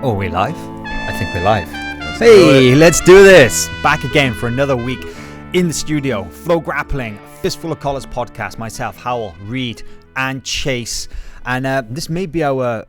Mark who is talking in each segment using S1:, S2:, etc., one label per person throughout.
S1: Oh, we live? I think we're live. Let's do this. Back again for another week in the studio. FloGrappling, Fistful of Collars podcast. Myself, Hywel, Reid and Chase. And this may be our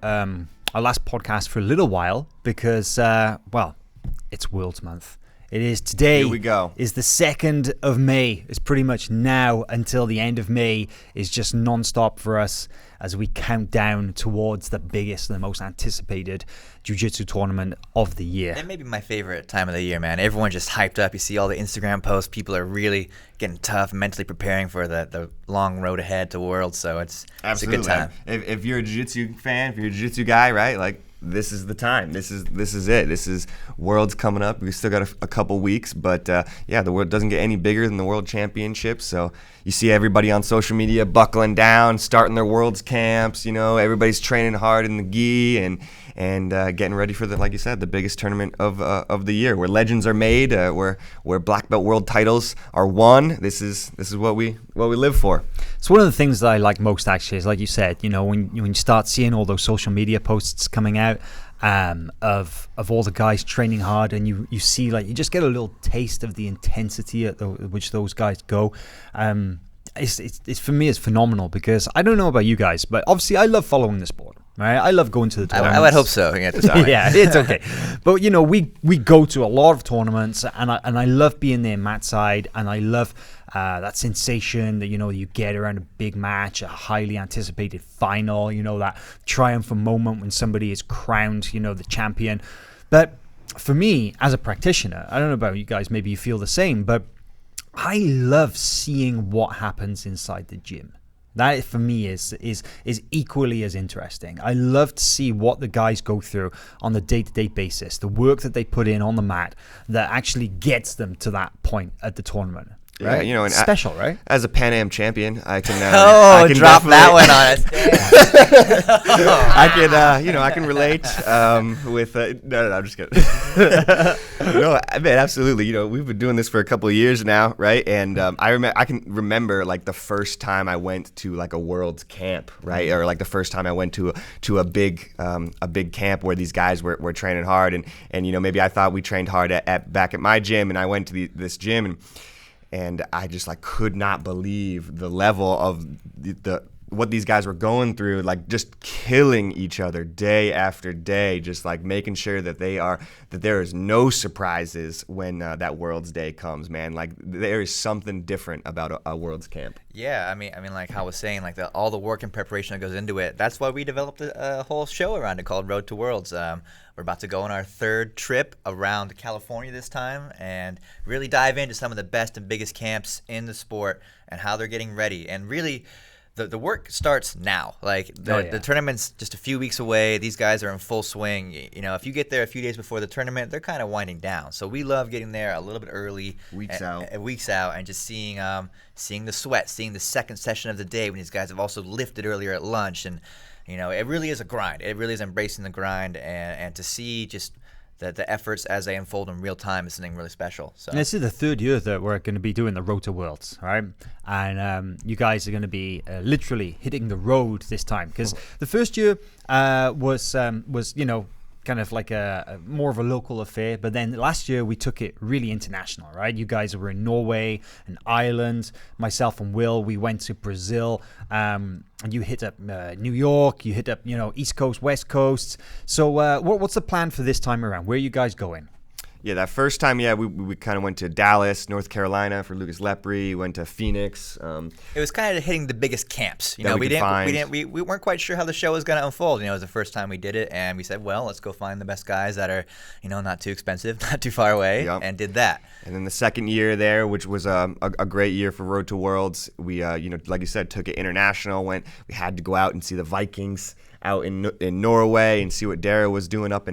S1: last podcast for a little while because, it's World's Month. It is today.
S2: Here we go.
S1: Is the 2nd of May. It's pretty much now until the end of May is just non-stop for us as we count down towards the biggest and the most anticipated jiu-jitsu tournament of the year.
S3: It may be my favorite time of the year, man. Everyone's just hyped up. You see all the Instagram posts. People are really getting tough, mentally preparing for the long road ahead to Worlds. So it's a good time.
S2: If you're a jiu-jitsu fan, if you're a jiu-jitsu guy, right, like, this is the time. This is it. This is Worlds coming up. We still got a couple weeks, but the world doesn't get any bigger than the World Championships. So you see everybody on social media buckling down, starting their Worlds camps. You know, everybody's training hard in the gi and getting ready for like you said, the biggest tournament of the year, where legends are made, where black belt world titles are won. This is what we live for.
S1: It's one of the things that I like most, actually, is like you said, you know, when you start seeing all those social media posts coming out of all the guys training hard, and you see, like, you just get a little taste of the intensity at which those guys go. It's for me, it's phenomenal, because I don't know about you guys, but obviously I love following the sport. Right, I love going to the tournaments.
S3: I would hope so. Yeah,
S1: it's okay. But you know, we go to a lot of tournaments, and I love being there mat side, and I love that sensation that you get around a big match, a highly anticipated final. You know, that triumphant moment when somebody is crowned, the champion. But for me, as a practitioner, I don't know about you guys. Maybe you feel the same, but I love seeing what happens inside the gym. That, for me, is equally as interesting. I love to see what the guys go through on the day-to-day basis, the work that they put in on the mat that actually gets them to that point at the tournament. Right?
S2: Yeah, and
S1: special, right?
S2: As a Pan Am champion, I can.
S3: I can drop that one on us.
S2: I can relate with. No, I'm just kidding. No, man, absolutely. We've been doing this for a couple of years now, right? And I can remember like the first time I went to like a World's camp, right? Or like the first time I went to a big camp where these guys were training hard, and maybe I thought we trained hard back at my gym, and I went to this gym and I just like could not believe the level of what these guys were going through, like just killing each other day after day, just like making sure that there is no surprises when that World's Day comes, man. Like there is something different about a World's camp.
S3: Yeah, I mean, like how I was saying, like all the work and preparation that goes into it. That's why we developed a whole show around it called Road to Worlds. We're about to go on our 3rd trip around California this time and really dive into some of the best and biggest camps in the sport and how they're getting ready. And really, the work starts now. Like the tournament's just a few weeks away. These guys are in full swing. If you get there a few days before the tournament, they're kind of winding down. So we love getting there a little bit early, weeks out, and just seeing the sweat, seeing the second session of the day when these guys have also lifted earlier at lunch, and it really is a grind. It really is embracing the grind, and to see just the efforts as they unfold in real time is something really special. So
S1: this is the 3rd year that we're going to be doing the Road to Worlds, right? And you guys are going to be literally hitting the road this time, because the first year was kind of like a more of a local affair, but then last year we took it really international, right? You guys were in Norway and Ireland. Myself and Will, we went to Brazil, and you hit up New York, you hit up East Coast, West Coast. So what's the plan for this time around? Where are you guys going?
S2: Yeah, that first time, we kind of went to Dallas, North Carolina for Lucas Lepre. Went to Phoenix.
S3: It was kind of hitting the biggest camps. We weren't quite sure how the show was going to unfold. It was the first time we did it, and we said, well, let's go find the best guys that are, not too expensive, not too far away, and did that.
S2: And then the second year there, which was a great year for Road to Worlds, we like you said, took it international. We had to go out and see the Vikings out in Norway and see what Dara was doing up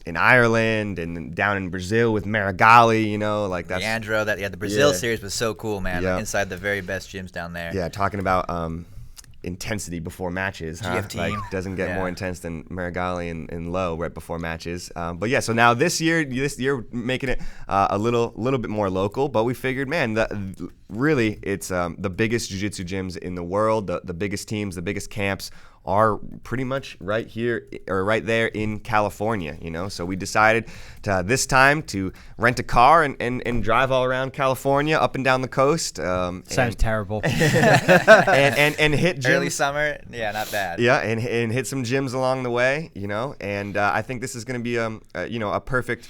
S2: in Ireland and down in Brazil with Marigali, like that's
S3: Leandro. The Brazil series was so cool, man. Yeah. Like inside the very best gyms down there.
S2: Yeah, talking about intensity before matches, huh?
S3: GF
S2: like doesn't get more intense than Marigali and Low right before matches. But yeah, so now this year making it a little bit more local. But we figured, man, really it's the biggest jiu-jitsu gyms in the world, the biggest teams, the biggest camps are pretty much right here or right there in California, So we decided this time to rent a car and drive all around California, up and down the coast.
S1: Sounds terrible.
S2: and hit gyms.
S3: Early summer, yeah, not bad.
S2: Yeah, and hit some gyms along the way, And I think this is going to be a perfect.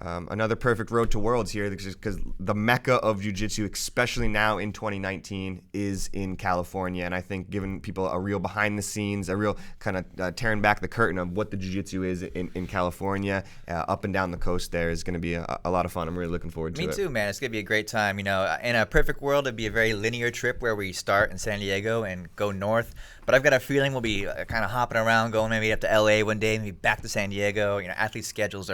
S2: Another perfect road to worlds here, because the mecca of jiu-jitsu, especially now in 2019, is in California. And I think giving people a real behind the scenes, a real kind of tearing back the curtain of what the jiu-jitsu is in California, up and down the coast there, is going to be a lot of fun. I'm really looking forward to it.
S3: Me too, man. It's going to be a great time. In a perfect world, it'd be a very linear trip where we start in San Diego and go north. But I've got a feeling we'll be kind of hopping around, going maybe up to LA one day, maybe back to San Diego. Athletes' schedules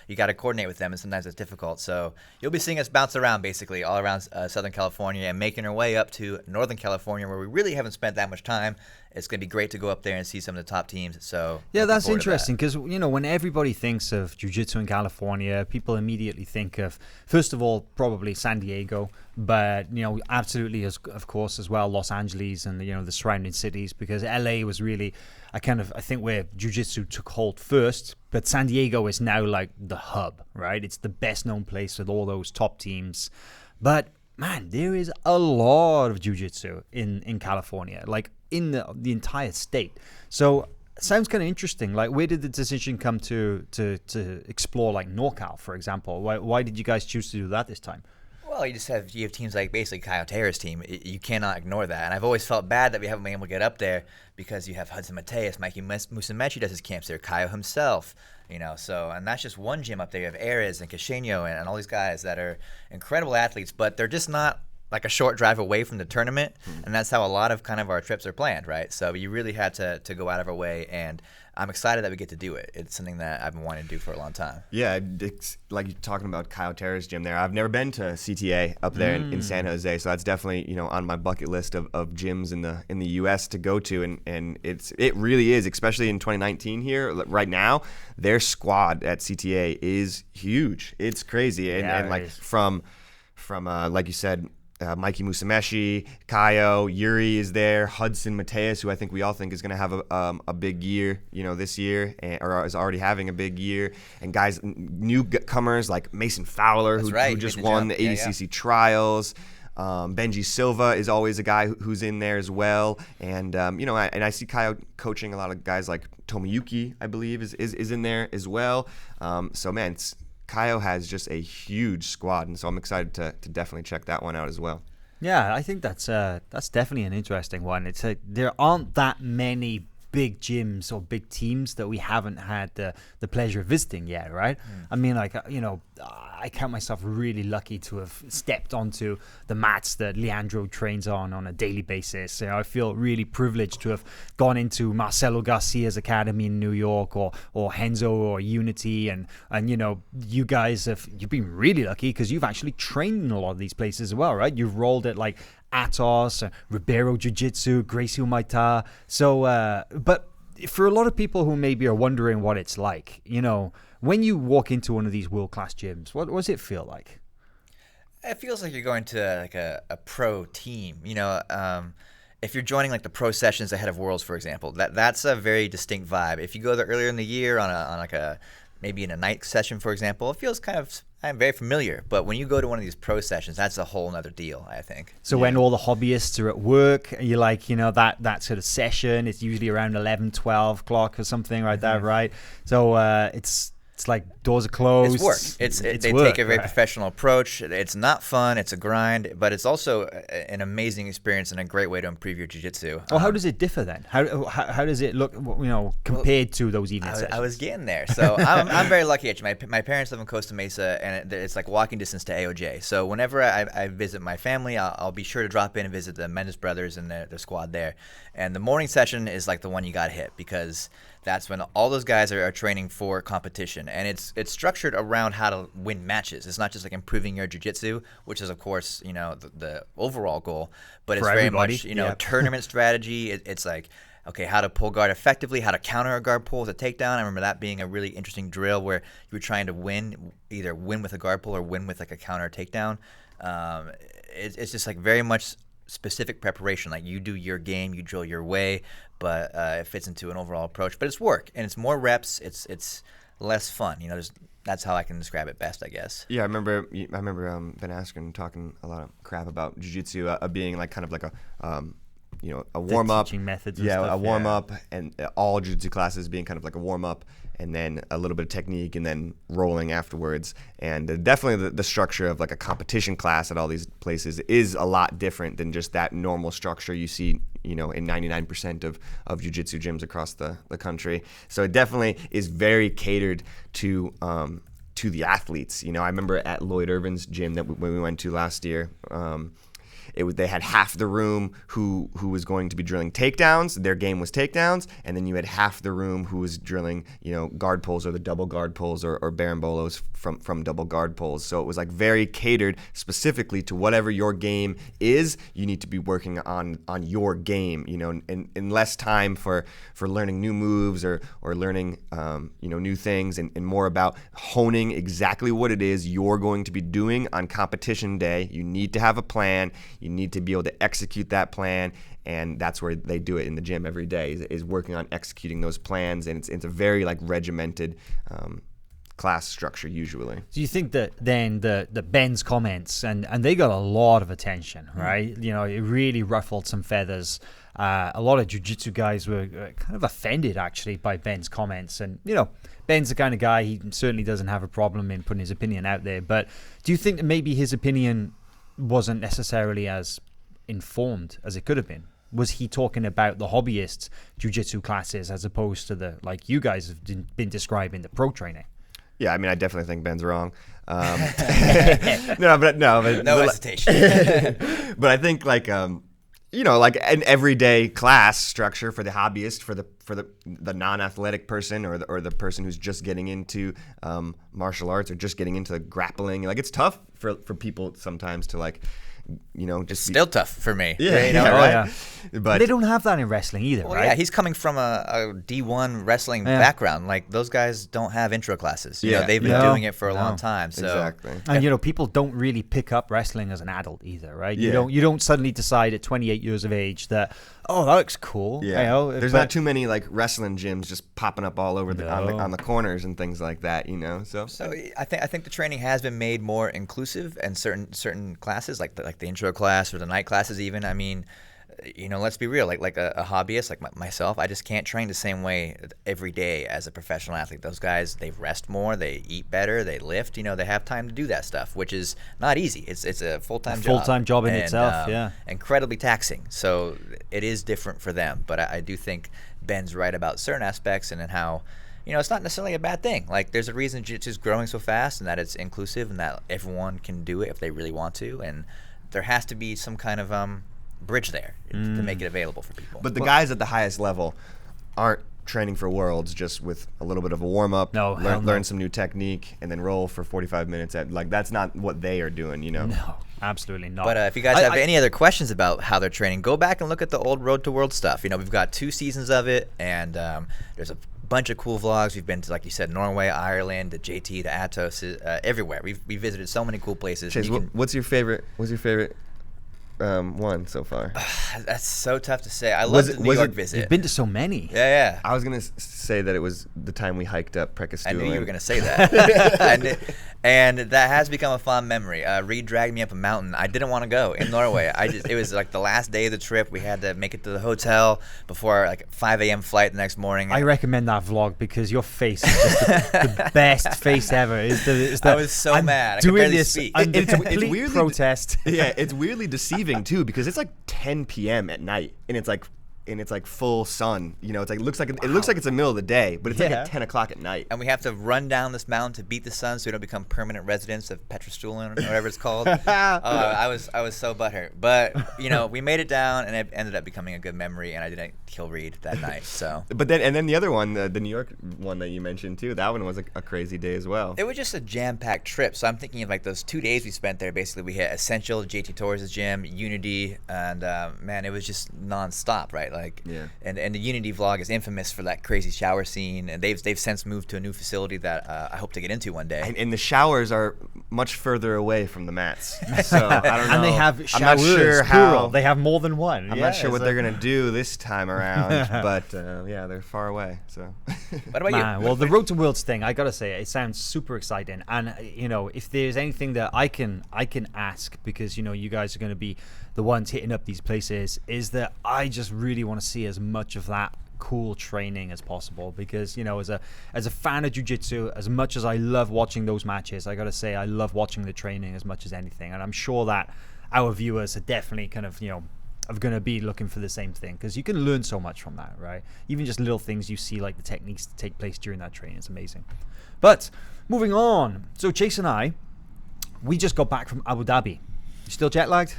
S3: you got to coordinate with them, and sometimes it's difficult. So you'll be seeing us bounce around basically all around Southern California and making our way up to Northern California, where we really haven't spent that much time. It's going to be great to go up there and see some of the top teams. So
S1: yeah, that's interesting, because when everybody thinks of jiu-jitsu in California, people immediately think of, first of all, probably San Diego, but absolutely, of course, as well, Los Angeles and the surrounding cities, because LA was really I think where jiu-jitsu took hold first, but San Diego is now like the hub, right? It's the best known place with all those top teams. But man, there is a lot of jiu-jitsu in California, like in the entire state. So it sounds kind of interesting. Like, where did the decision come to explore like NorCal, for example? Why did you guys choose to do that this time?
S3: Well, you have teams like basically Kyle Taylor's team. You cannot ignore that. And I've always felt bad that we haven't been able to get up there, because you have Hudson Mateus, Mikey Musumeci does his camps there, Kyle himself, So, and that's just one gym up there. You have Ares and Cashenio and all these guys that are incredible athletes, but they're just not like a short drive away from the tournament. And that's how a lot of kind of our trips are planned, right? So you really had to go out of our way, and I'm excited that we get to do it. It's something that I've been wanting to do for a long time. Yeah,
S2: it's like you're talking about Kyle Terra's gym there. I've never been to CTA up there in San Jose, so that's definitely on my bucket list of gyms in the U.S. to go to, and it really is, especially in 2019 here right now. Their squad at CTA is huge. It's crazy, and like from like you said. Mikey Musumeci, Kaio, Yuri is there, Hudson Mateus, who I think we all think is going to have a big year, this year, or is already having a big year, and guys, newcomers like Mason Fowler, who just won the ADCC trials. Benji Silva is always a guy who's in there as well, and and I see Kaio coaching a lot of guys like Tomoyuki, I believe, is in there as well. So man, Kaio has just a huge squad, and so I'm excited to definitely check that one out as well.
S1: Yeah, I think that's definitely an interesting one. There aren't that many big gyms or big teams that we haven't had the pleasure of visiting yet, right? I mean, like, I count myself really lucky to have stepped onto the mats that Leandro trains on a daily basis. I feel really privileged to have gone into Marcelo Garcia's academy in New York, or Henzo or Unity, and you guys you've been really lucky because you've actually trained in a lot of these places as well, right? You've rolled at like Atos, Ribeiro Jiu-Jitsu, Gracie Maita. So, but for a lot of people who maybe are wondering what it's like, when you walk into one of these world-class gyms, what does it feel like?
S3: It feels like you're going to like a pro team. If you're joining like the pro sessions ahead of Worlds, for example, that's a very distinct vibe. If you go there earlier in the year on maybe in a night session, for example, it feels kind of very familiar. But when you go to one of these pro sessions, that's a whole other deal, I think.
S1: So when all the hobbyists are at work, you're like, that sort of session, it's usually around 11, 12 o'clock or something like that, right? So it's like doors are closed.
S3: It's work. They take a very professional approach. It's not fun. It's a grind, but it's also an amazing experience and a great way to improve your jiu-jitsu.
S1: Well, how does it differ then? How does it look, compared to those evening sessions?
S3: I was getting there. So I'm very lucky. Actually, my parents live in Costa Mesa, and it's like walking distance to AOJ. So whenever I visit my family, I'll be sure to drop in and visit the Mendes brothers and their squad there. And the morning session is like the one you got to hit, because that's when all those guys are training for competition. And it's structured around how to win matches. It's not just like improving your jiu-jitsu, which is, of course, the overall goal. But it's very much, tournament strategy. It's like, okay, how to pull guard effectively, how to counter a guard pull with a takedown. I remember that being a really interesting drill where you were trying to either win with a guard pull or win with like a counter takedown. It's just like very much specific preparation. Like you do your game, you drill your way, but it fits into an overall approach. But it's work, and it's more reps. It's less fun. That's how I can describe it best, I guess.
S2: Yeah, I remember Ben Askren talking a lot of crap about jiu-jitsu being like kind of like a warm up.
S1: Teaching methods.
S2: Yeah,
S1: and stuff,
S2: a warm up, and all jiu-jitsu classes being kind of like a warm up, and then a little bit of technique, and then rolling afterwards. And definitely the structure of like a competition class at all these places is a lot different than just that normal structure you see, in 99% of jiu-jitsu gyms across the country. So it definitely is very catered to the athletes. I remember at Lloyd Irvin's gym when we went to last year. They had half the room who was going to be drilling takedowns. Their game was takedowns, and then you had half the room who was drilling, guard pulls or the double guard pulls or barambolos from double guard pulls. So it was like very catered specifically to whatever your game is. You need to be working on your game, and less time for learning new moves or learning new things, and more about honing exactly what it is you're going to be doing on competition day. You need to have a plan. You need to be able to execute that plan, and that's where they do it in the gym every day, is working on executing those plans, and it's a very like regimented class structure usually.
S1: Do you think that then the Ben's comments, and they got a lot of attention, right? It really ruffled some feathers. A lot of jiu-jitsu guys were kind of offended actually by Ben's comments, and Ben's the kind of guy, he certainly doesn't have a problem in putting his opinion out there, but do you think that maybe his opinion wasn't necessarily as informed as it could have been? Was he talking about the hobbyists jiu-jitsu classes as opposed to the, like you guys have been describing, the pro training?
S2: Yeah, I mean, I definitely think Ben's wrong. No
S3: hesitation.
S2: But I think like like an everyday class structure for the hobbyist, for the non-athletic person or the person who's just getting into martial arts or just getting into grappling. Like it's tough for people sometimes to like, just
S3: still tough for me.
S2: Yeah, right.
S1: But they don't have that in wrestling either, right?
S3: Yeah, he's coming from a D1 wrestling background. Like those guys don't have intro classes. They've been doing it for a long time. So
S2: exactly.
S1: And people don't really pick up wrestling as an adult either, right? You don't suddenly decide at 28 years of age that, oh, that looks cool.
S2: Yeah. There's not too many like wrestling gyms just popping up all over on the corners and things like that, So
S3: I think the training has been made more inclusive, and certain classes like the intro class or the night classes even. I mean, let's be real. Like a hobbyist like myself, I just can't train the same way every day as a professional athlete. Those guys, they rest more, they eat better, they lift. They have time to do that stuff, which is not easy. It's a full-time job.
S1: Full-time job in itself,
S3: incredibly taxing. So it is different for them. But I do think Ben's right about certain aspects, and in how it's not necessarily a bad thing. Like there's a reason jiu-jitsu is growing so fast, and that it's inclusive, and that everyone can do it if they really want to. And there has to be some kind of bridge there to make it available for people.
S2: But the guys at the highest level aren't training for Worlds just with a little bit of a warm-up, learn some new technique, and then roll for 45 minutes. That's not what they are doing,
S1: No, absolutely not.
S3: But if you guys have any other questions about how they're training, go back and look at the old Road to World stuff. We've got 2 seasons of it, and there's a bunch of cool vlogs. We've been to, like you said, Norway, Ireland, the JT, the Atos, everywhere. We visited so many cool places.
S2: Chase, what's your favorite one so far?
S3: That's so tough to say. I love the New York visit.
S1: You've been to so many.
S3: Yeah.
S2: I was gonna say that it was the time we hiked up Prekastuen.
S3: I knew you were gonna say that. And that has become a fond memory. Reid dragged me up a mountain. I didn't want to go in Norway. It was like the last day of the trip. We had to make it to the hotel before like a 5 a.m. flight the next morning.
S1: I recommend that vlog because your face is just the best face ever.
S3: I was so mad. I could barely speak.
S1: It's weirdly protest.
S2: Yeah, it's weirdly deceiving too, because it's like 10 p.m. at night, and it's like full sun. It's like it looks like it's the middle of the day, but it's like at 10 o'clock at night.
S3: And we have to run down this mountain to beat the sun, so we don't become permanent residents of Petrostulin or whatever it's called. I was so butthurt, but we made it down, and it ended up becoming a good memory. And I didn't kill Reid that night. So.
S2: But then the other one, the New York one that you mentioned too, that one was a crazy day as well.
S3: It was just a jam-packed trip. So I'm thinking of like those 2 days we spent there. Basically, we hit Essential, JT Torres' gym, Unity, and man, it was just nonstop, right? right? Like,
S2: Yeah.
S3: and the Unity vlog is infamous for that crazy shower scene, and they've since moved to a new facility that I hope to get into one day.
S2: And the showers are much further away from the mats, so I don't know.
S1: And they have showers,
S2: I'm not sure
S1: plural.
S2: how.
S1: They have more than one.
S2: I'm not sure what they're gonna do this time around, but yeah, they're far away. So.
S3: What about
S1: Man,
S3: you?
S1: well, the Road to Worlds thing, I gotta say, it sounds super exciting. And if there's anything that I can ask, because you guys are going to be the ones hitting up these places, is that I just really want to see as much of that cool training as possible. Because as a fan of jiu-jitsu, as much as I love watching those matches, I gotta say I love watching the training as much as anything. And I'm sure that our viewers are definitely kind of are going to be looking for the same thing, because you can learn so much from that, right? Even just little things you see, like the techniques that take place during that training. It's amazing. But moving on, so Chase and I, we just got back from Abu Dhabi. You still jet lagged?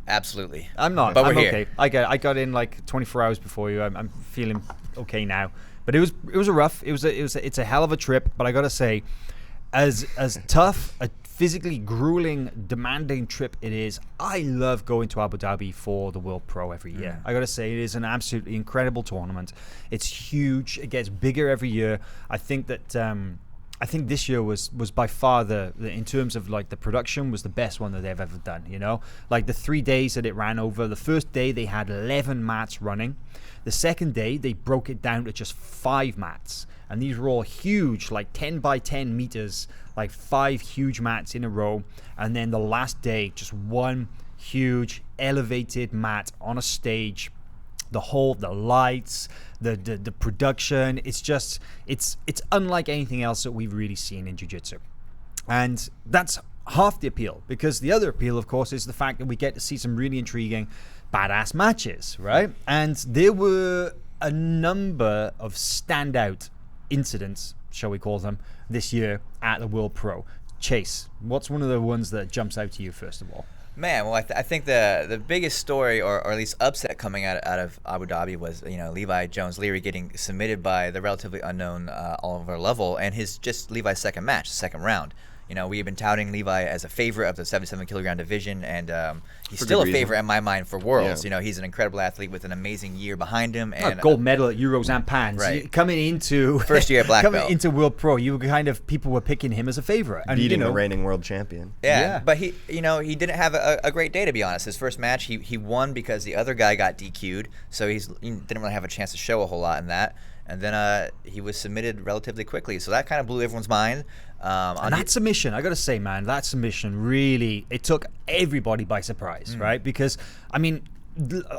S3: Absolutely.
S1: I'm not,
S3: but
S1: I'm
S3: we're
S1: okay.
S3: here.
S1: I got in like 24 hours before you. I'm feeling okay now, but it was it's a hell of a trip. But I gotta say, as tough a physically grueling, demanding trip it is, I love going to Abu Dhabi for the World Pro every year. I gotta say, it is an absolutely incredible tournament. It's huge. It gets bigger every year. I think that I think this year was by far the in terms of like the production, was the best one that they've ever done. Like the 3 days that it ran over. The first day they had 11 mats running. The second day they broke it down to just 5 mats. And these were all huge, like 10 by 10 meters, like 5 huge mats in a row. And then the last day, just one huge elevated mat on a stage. The lights, the production, it's unlike anything else that we've really seen in jiu-jitsu. And that's half the appeal, because the other appeal, of course, is the fact that we get to see some really intriguing, badass matches, right? And there were a number of standout incidents, shall we call them, this year at the World Pro. Chase, what's one of the ones that jumps out to you first of all?
S3: Man, well, I think the biggest story, or at least upset coming out of Abu Dhabi was, Levi Jones-Leary getting submitted by the relatively unknown Oliver Lovell, and Levi's second match, second round. We have been touting Levi as a favorite of the 77 kilogram division, and he's still a favorite in my mind for Worlds.
S2: Yeah.
S3: He's an incredible athlete with an amazing year behind him, and
S1: gold medal at Euros and Pans.
S3: Right.
S1: Coming into
S3: first year at black
S1: coming
S3: belt.
S1: into World Pro, people were picking him as a favorite, and
S2: beating the reigning world champion.
S3: Yeah, but he didn't have a great day, to be honest. His first match, he won because the other guy got DQ'd, so he didn't really have a chance to show a whole lot in that. And then he was submitted relatively quickly, so that kind of blew everyone's mind.
S1: And that submission, I gotta say, man, that submission really, it took everybody by surprise, right? Because, I mean,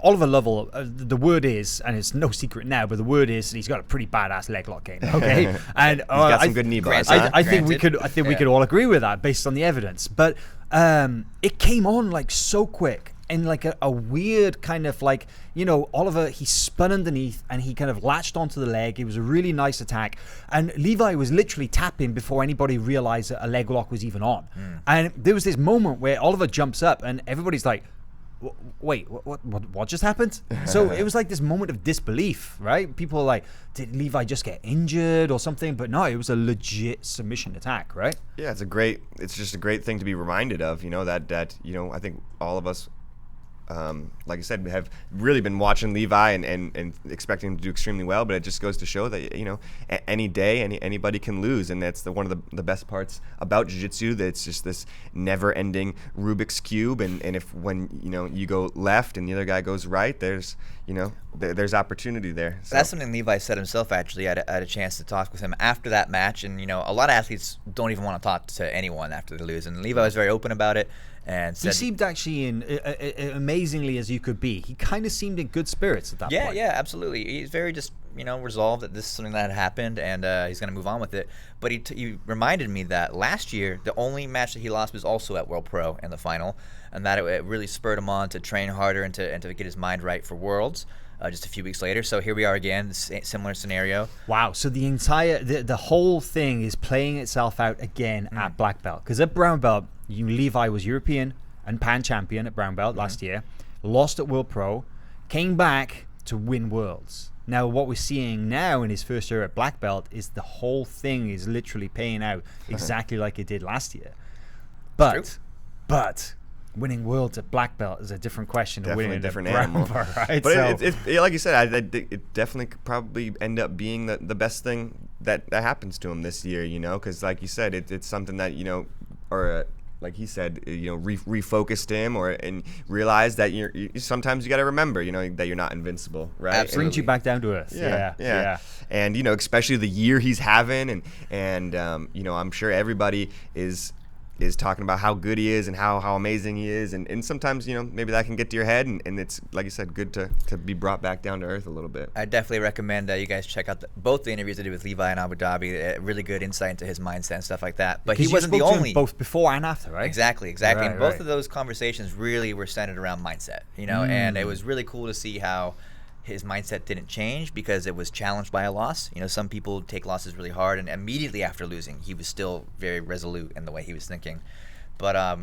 S1: Oliver Lovell, the word is, and it's no secret now, but the word is that he's got a pretty badass leg lock game. Okay, and
S2: he's got some good knee bars.
S1: I think we could all agree with that based on the evidence. But it came on like so quick. And like a weird kind of like, Oliver, he spun underneath and he kind of latched onto the leg. It was a really nice attack. And Levi was literally tapping before anybody realized that a leg lock was even on. And there was this moment where Oliver jumps up and everybody's like, wait, what just happened? So it was like this moment of disbelief, right? People are like, did Levi just get injured or something? But no, it was a legit submission attack, right?
S2: Yeah, it's just a great thing to be reminded of, that I think all of us, like I said, we have really been watching Levi and expecting him to do extremely well, but it just goes to show that any day anybody can lose, and that's one of the best parts about jiu-jitsu. That it's just this never-ending Rubik's cube, and if when you go left and the other guy goes right, there's opportunity there. So.
S3: That's something Levi said himself. Actually, I had a chance to talk with him after that match, and a lot of athletes don't even want to talk to anyone after they lose, and Levi was very open about it. And
S1: he seemed actually amazingly as you could be. He kind of seemed in good spirits at that point.
S3: Yeah, absolutely. He's very just resolved that this is something that had happened, and he's going to move on with it. But he reminded me that last year the only match that he lost was also at World Pro in the final, and that it really spurred him on to train harder and to get his mind right for Worlds. Just a few weeks later, so here we are again, similar scenario.
S1: Wow! So the whole thing is playing itself out again at black belt, because at brown belt, Levi was European and Pan champion at brown belt last year, lost at World Pro, came back to win Worlds. Now, what we're seeing now in his first year at black belt is the whole thing is literally paying out exactly like it did last year. But winning worlds at black belt is a different question than
S2: Definitely
S1: winning
S2: a different
S1: at brown
S2: animal.
S1: belt, right?
S2: But like you said, it definitely could probably end up being the best thing that happens to him this year, because like you said, it's something that, like he said, refocused him and realized that sometimes you got to remember, that you're not invincible, right?
S3: Absolutely.
S1: Brings you back down to earth. Yeah.
S2: And, especially the year he's having and I'm sure everybody is talking about how good he is and how amazing he is. And sometimes, maybe that can get to your head. And it's, like you said, good to be brought back down to earth a little bit.
S3: I definitely recommend you guys check out both the interviews I did with Levi in Abu Dhabi. Really good insight into his mindset and stuff like that. But he wasn't the only.
S1: Both before and after, right?
S3: Exactly.
S1: Right,
S3: and both
S1: right.
S3: of those conversations really were centered around mindset, and it was really cool to see how his mindset didn't change because it was challenged by a loss. Some people take losses really hard, and immediately after losing, he was still very resolute in the way he was thinking. But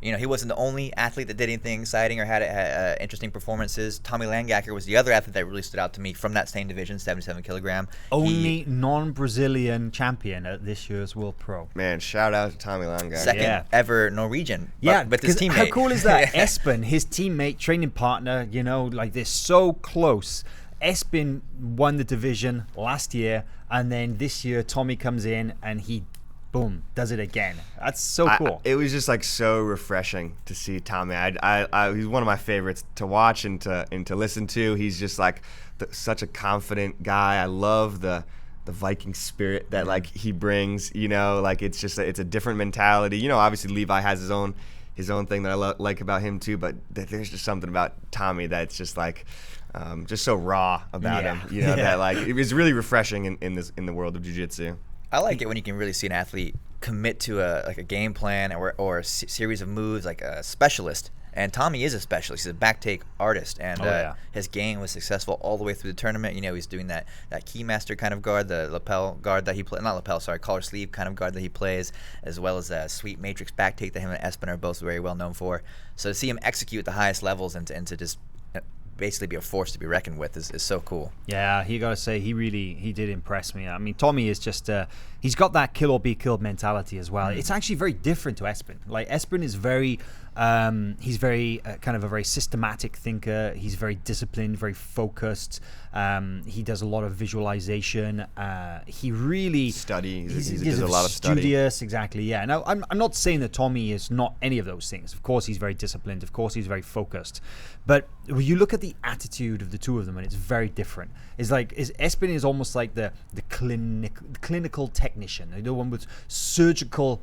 S3: he wasn't the only athlete that did anything exciting or had interesting performances. Tommy Langacker was the other athlete that really stood out to me from that same division, 77 kilogram.
S1: Only non-Brazilian champion at this year's World Pro.
S2: Man, shout out to Tommy Langacker.
S3: Second ever Norwegian.
S1: Yeah,
S3: with his teammate.
S1: How cool is that? Espen, his teammate, training partner, like they're so close. Espen won the division last year, and then this year Tommy comes in and he boom, does it again. That's so cool.
S2: It was just like so refreshing to see Tommy. He's one of my favorites to watch and to listen to. He's just like such a confident guy. I love the Viking spirit that like he brings. Like it's a different mentality. Obviously Levi has his own thing that I like about him too. But there's just something about Tommy that's just like. Just so raw about him, that like it was really refreshing in the world of jiu-jitsu.
S3: I like it when you can really see an athlete commit to a game plan or a series of moves, like a specialist. And Tommy is a specialist. He's a back take artist, and his game was successful all the way through the tournament. He's doing that keymaster kind of guard, the lapel guard that he plays, not lapel, sorry, collar sleeve kind of guard that he plays, as well as a sweet matrix back take that him and Espen are both very well known for. So to see him execute at the highest levels and to just basically be a force to be reckoned with is so cool.
S1: Yeah, you gotta say he did impress me. I mean, Tommy is just he's got that kill or be killed mentality as well. It's actually very different to Espen. Like Espen is very he's very kind of a very systematic thinker. He's very disciplined, very focused. He does a lot of visualization. He really
S2: studies. He does a lot of study.
S1: Studious, exactly. Yeah. Now, I'm not saying that Tommy is not any of those things. Of course, he's very disciplined. Of course, he's very focused. But when you look at the attitude of the two of them, and it's very different. Espen is almost like the clinical technician, the one with surgical,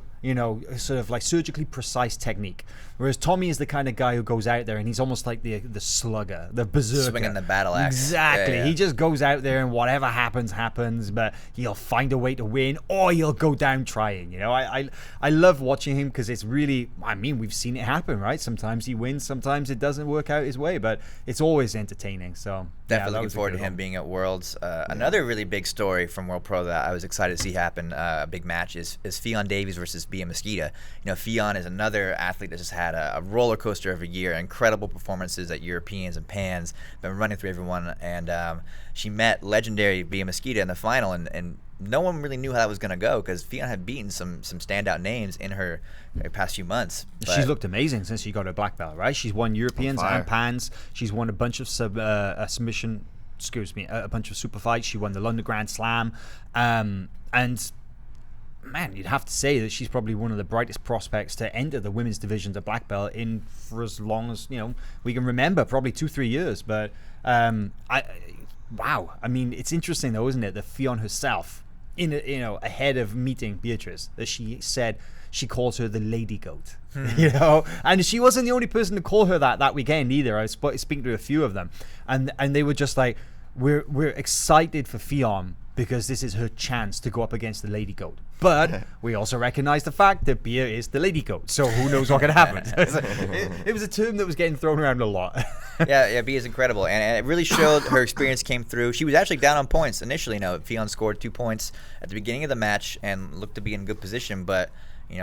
S1: sort of like surgically precise technique. Whereas Tommy is the kind of guy who goes out there and he's almost like the slugger, the berserker.
S3: Swinging the battle axe.
S1: Exactly.
S3: Yeah.
S1: He just goes out there and whatever happens, but he'll find a way to win or he'll go down trying. I love watching him because it's really, we've seen it happen, right? Sometimes he wins, sometimes it doesn't work out his way, but it's always entertaining. So
S3: definitely looking forward to him being at Worlds. Another really big story from World Pro that I was excited to see happen, a big match, is Fionn Davies versus Bia Mesquita. Fionn is another athlete that just had a roller coaster of a year, incredible performances at Europeans and Pans, been running through everyone, and she met legendary Bia Mesquita in the final, and no one really knew how that was going to go because Fionn had beaten some standout names in her past few months.
S1: She's looked amazing since she got her black belt, right? She's won Europeans and Pans. She's won a bunch of submission, a bunch of super fights. She won the London Grand Slam, and man, you'd have to say that she's probably one of the brightest prospects to enter the women's division to black belt in for as long as we can remember, probably 2-3 years. But wow, it's interesting though, isn't it, that Fionn herself, ahead of meeting Beatrice, that she said she calls her the lady goat. And she wasn't the only person to call her that weekend either. I was speaking to a few of them, and they were just like, we're excited for Fionn because this is her chance to go up against the lady goat. But we also recognize the fact that Bia is the lady goat, so who knows what can happen. It was a term that was getting thrown around a lot.
S3: Yeah, Bia is incredible, and it really showed her experience came through. She was actually down on points initially. Fionn scored 2 points at the beginning of the match and looked to be in good position, but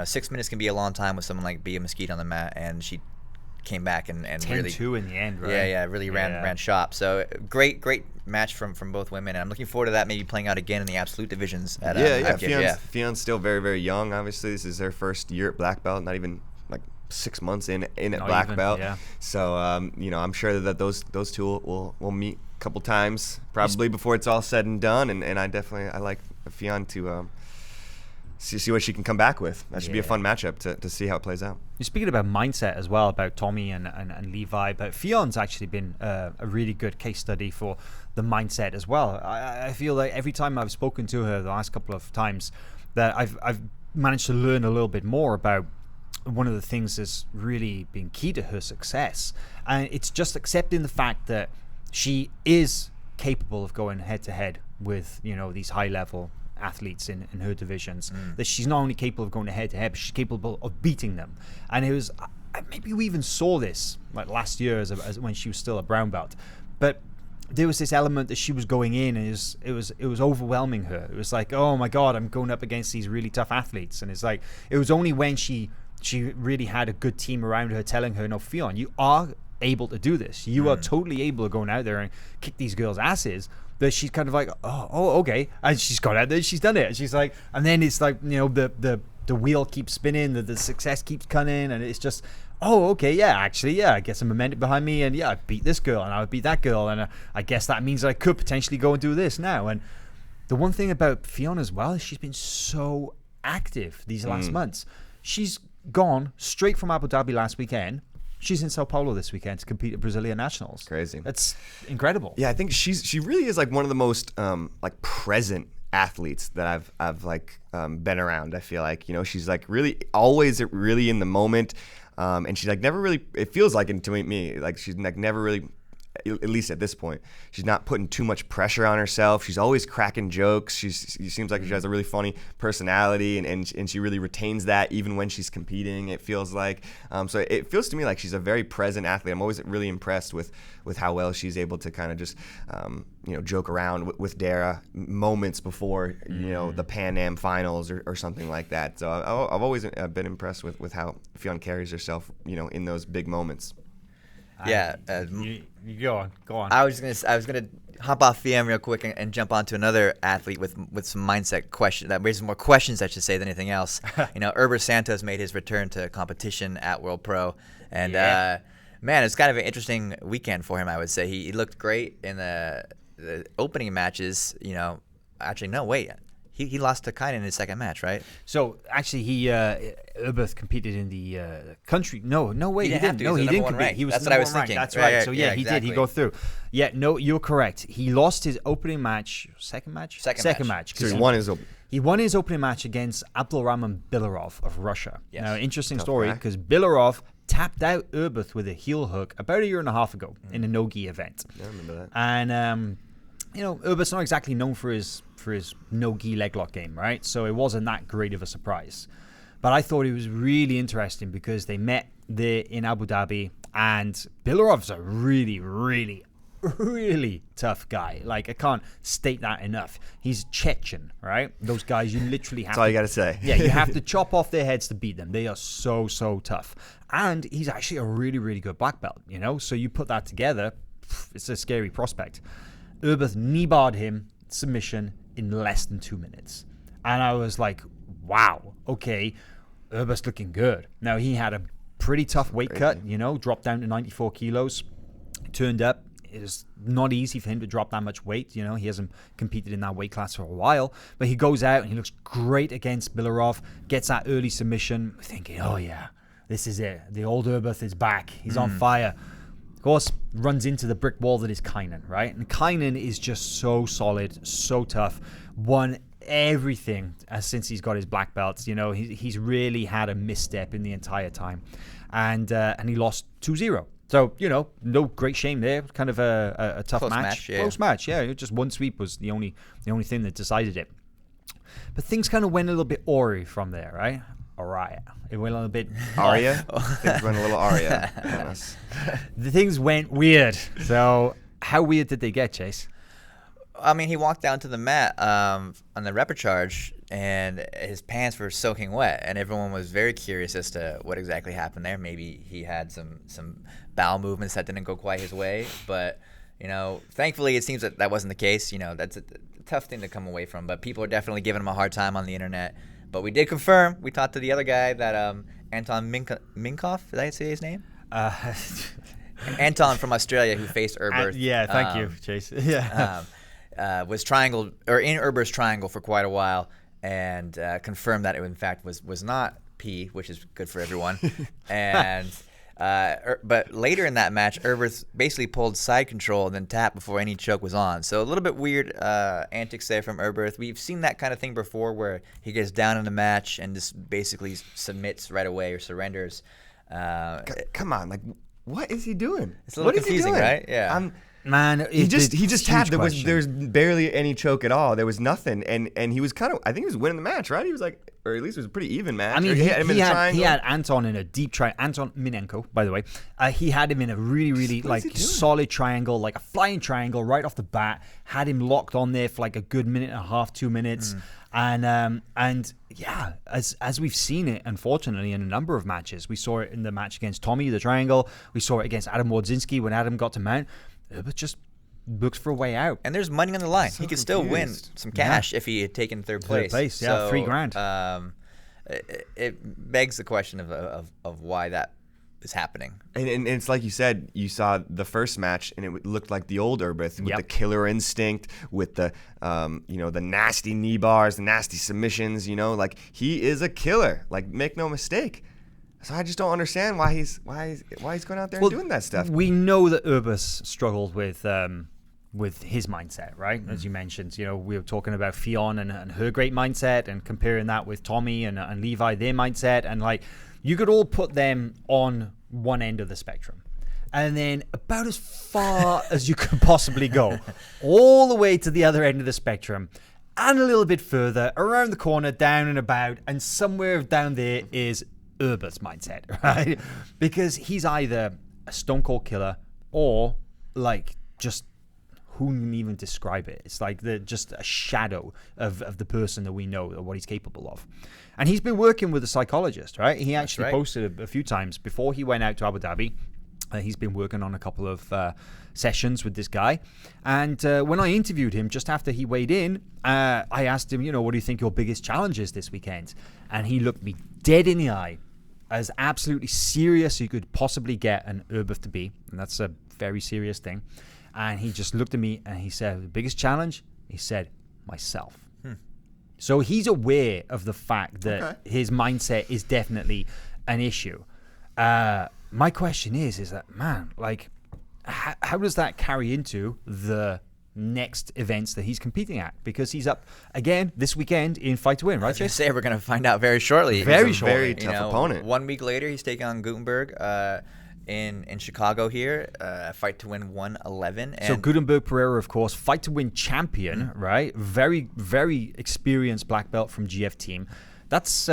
S3: 6 minutes can be a long time with someone like Bia Mesquita on the mat, and she came back and
S1: 10-2
S3: really
S1: in the end, right?
S3: Yeah, really ran shop. So great match from both women, and I'm looking forward to that maybe playing out again in the absolute divisions at
S2: Fionn's still very, very young. Obviously, this is her first year at black belt, not even like 6 months in at
S1: Not
S2: black
S1: even,
S2: belt.
S1: yeah.
S2: So you know, I'm sure that those two will meet a couple times probably before it's all said and done. And I like Fionn to see what she can come back with. That should be a fun matchup to see how it plays out.
S1: You're speaking about mindset as well, about Tommy and Levi, but Fionn's actually been a really good case study for the mindset as well. I feel like every time I've spoken to her the last couple of times, that I've managed to learn a little bit more about one of the things that's really been key to her success, and it's just accepting the fact that she is capable of going head to head with, you know, these high level athletes in her divisions. That she's not only capable of going head to head, but she's capable of beating them. And it was maybe we even saw this like last year as when she was still a brown belt, but there was this element that she was going in, and it was overwhelming her. It was like, oh my god, I'm going up against these really tough athletes. And it's like, it was only when she really had a good team around her telling her, no, Fionn, you are able to do this. You are totally able to go out there and kick these girls' asses. But she's kind of like, oh, okay. And she's gone out there, she's done it. And she's like, and then it's like, you know, the wheel keeps spinning, the success keeps coming, and it's just, oh, okay, yeah, actually, yeah, I get some momentum behind me, and yeah, I beat this girl, and I would beat that girl, and I guess that means I could potentially go and do this now. And the one thing about Fionn as well is she's been so active these last months. She's gone straight from Abu Dhabi last weekend. She's in Sao Paulo this weekend to compete at Brazilian Nationals.
S2: Crazy.
S1: That's incredible.
S2: Yeah, I think she really is like one of the most like present athletes that I've like been around. I feel like, you know, she's like really always really in the moment, and she's like never really. It feels like to me like she's like never really. At least at this point, she's not putting too much pressure on herself. She's always cracking jokes. She seems like she has a really funny personality, and she really retains that even when she's competing, it feels like. So it feels to me like she's a very present athlete. I'm always really impressed with how well she's able to kind of just you know, joke around with Dara moments before, you know, the Pan Am finals or something like that. So I've always been impressed with how Fionn carries herself, you know, in those big moments.
S3: Yeah,
S1: you go on.
S3: I was gonna hop off VM real quick and jump onto another athlete with some mindset question that raises more questions, I should say, than anything else. You know, Herbert Santos made his return to competition at World Pro, and man, it's kind of an interesting weekend for him. I would say he looked great in the opening matches. You know, actually no, wait. He lost to Kynan in his second match, right?
S1: So actually, Erberth competed in the country. No, wait, he didn't.
S3: He
S1: no,
S3: was
S1: he
S3: the
S1: didn't
S3: number one
S1: compete.
S3: ranked.
S1: He was
S3: That's
S1: the
S3: what I
S1: number
S3: was
S1: one ranked.
S3: thinking.
S1: That's right.
S3: Yeah,
S1: So
S3: yeah,
S1: he
S3: exactly.
S1: did. He go through. Yeah, no, you're correct. He lost his opening match. Second match.
S3: Second match.
S2: So he won his.
S1: He won his opening match against Abdulrahman Bilarov of Russia.
S3: Yes.
S1: Now, interesting
S2: Tough
S1: story,
S2: guy.
S1: because Bilarov tapped out Erberth with a heel hook about a year and a half ago in a no-gi event.
S2: Yeah, I remember that.
S1: And you know, Erberth's not exactly known for his no-gi leg lock game, right? So it wasn't that great of a surprise. But I thought it was really interesting because they met there in Abu Dhabi, and Bilarov's a really, really, really tough guy. Like, I can't state that enough. He's Chechen, right? Those guys, you literally have
S2: That's all you got to say.
S1: yeah, you have to chop off their heads to beat them. They are so tough. And he's actually a really, really good black belt, you know? So you put that together, it's a scary prospect. Erberth knee-barred him, submission, in less than 2 minutes. And I was like, wow, okay, Erberth's looking good. Now, he had a pretty tough weight cut, you know, dropped down to 94 kilos, turned up. It is not easy for him to drop that much weight. You know, he hasn't competed in that weight class for a while. But he goes out and he looks great against Bilarov, gets that early submission, thinking, oh yeah, this is it. The old Erberth is back. He's on fire. Of course, runs into the brick wall that is Kynan, right? And Kynan is just so solid, so tough, won everything since he's got his black belts. You know, he's really had a misstep in the entire time. And he lost 2-0. So, you know, no great shame there. Kind of a tough
S3: Close
S1: match.
S3: yeah.
S1: Close match, yeah. Just one sweep was the only thing that decided it. But things kind of went a little bit awry from there, right? Aria. It went a little bit...
S2: Aria? Things went a little Aria on us.
S1: The things went weird. So, how weird did they get, Chase?
S3: I mean, he walked down to the mat on the repechage, and his pants were soaking wet, and everyone was very curious as to what exactly happened there. Maybe he had some bowel movements that didn't go quite his way, but you know, thankfully it seems that wasn't the case. You know, that's a tough thing to come away from, but people are definitely giving him a hard time on the internet. But we did confirm. We talked to the other guy that Anton Minkoff. Did I say his name? Anton from Australia, who faced Erberth.
S1: Yeah, thank you, Chase. Yeah.
S3: Was triangle or in Erberth's triangle for quite a while, and confirmed that it in fact was not P, which is good for everyone. And but later in that match, Erberth basically pulled side control and then tapped before any choke was on. So a little bit weird antics there from Erberth. We've seen that kind of thing before, where he gets down in the match and just basically submits right away or surrenders.
S2: Come on, like, what is he doing?
S3: It's a little confusing, right? Yeah.
S1: Man,
S2: he just tapped. There's barely any choke at all. There was nothing, and he was I think he was winning the match, right? He was like, or at least it was a pretty even match.
S1: I mean,
S2: he
S1: had Anton in a deep triangle. Anton Minenko, by the way, he had him in a really solid triangle, like a flying triangle right off the bat. Had him locked on there for like a good minute and a half, 2 minutes, and yeah, as we've seen it, unfortunately, in a number of matches. We saw it in the match against Tommy, the triangle. We saw it against Adam Wodzinski when Adam got to mount. But just looks for a way out.
S3: And there's money on the line. He could still win some cash if he had taken third place.
S1: So, $3,000.
S3: It begs the question of why that is happening.
S2: And it's like you said, you saw the first match, and it looked like the old Erberth with the killer instinct, with the the nasty knee bars, the nasty submissions. Like, he is a killer. Like, make no mistake. So I just don't understand why he's going out there and doing that stuff.
S1: We know that Erberth struggled with his mindset, right? As you mentioned, we were talking about Fionn and her great mindset, and comparing that with Tommy and Levi, their mindset, and like, you could all put them on one end of the spectrum, and then about as far as you could possibly go, all the way to the other end of the spectrum, and a little bit further around the corner, down and about, and somewhere down there is Erberth's mindset, right? Because he's either a stone cold killer or like, just who can even describe it? It's like just a shadow of the person that we know, or what he's capable of. And he's been working with a psychologist, right? He actually posted a few times before he went out to Abu Dhabi. He's been working on a couple of sessions with this guy. And when I interviewed him just after he weighed in, I asked him, what do you think your biggest challenge is this weekend? And he looked me dead in the eye, as absolutely serious as you could possibly get an Erberth to be. And that's a very serious thing. And he just looked at me and he said, the biggest challenge? He said, myself. So he's aware of the fact that his mindset is definitely an issue. My question is that, man, like, how does that carry into the next events that he's competing at? Because he's up again this weekend in Fight to Win, right, Chase?
S3: We're going to find out very shortly.
S2: Very tough opponent.
S3: 1 week later, he's taking on Gutenberg in Chicago here, Fight to Win 111. And
S1: so Gutenberg Pereira, of course, Fight to Win champion, right? Very, very experienced black belt from GF team. That's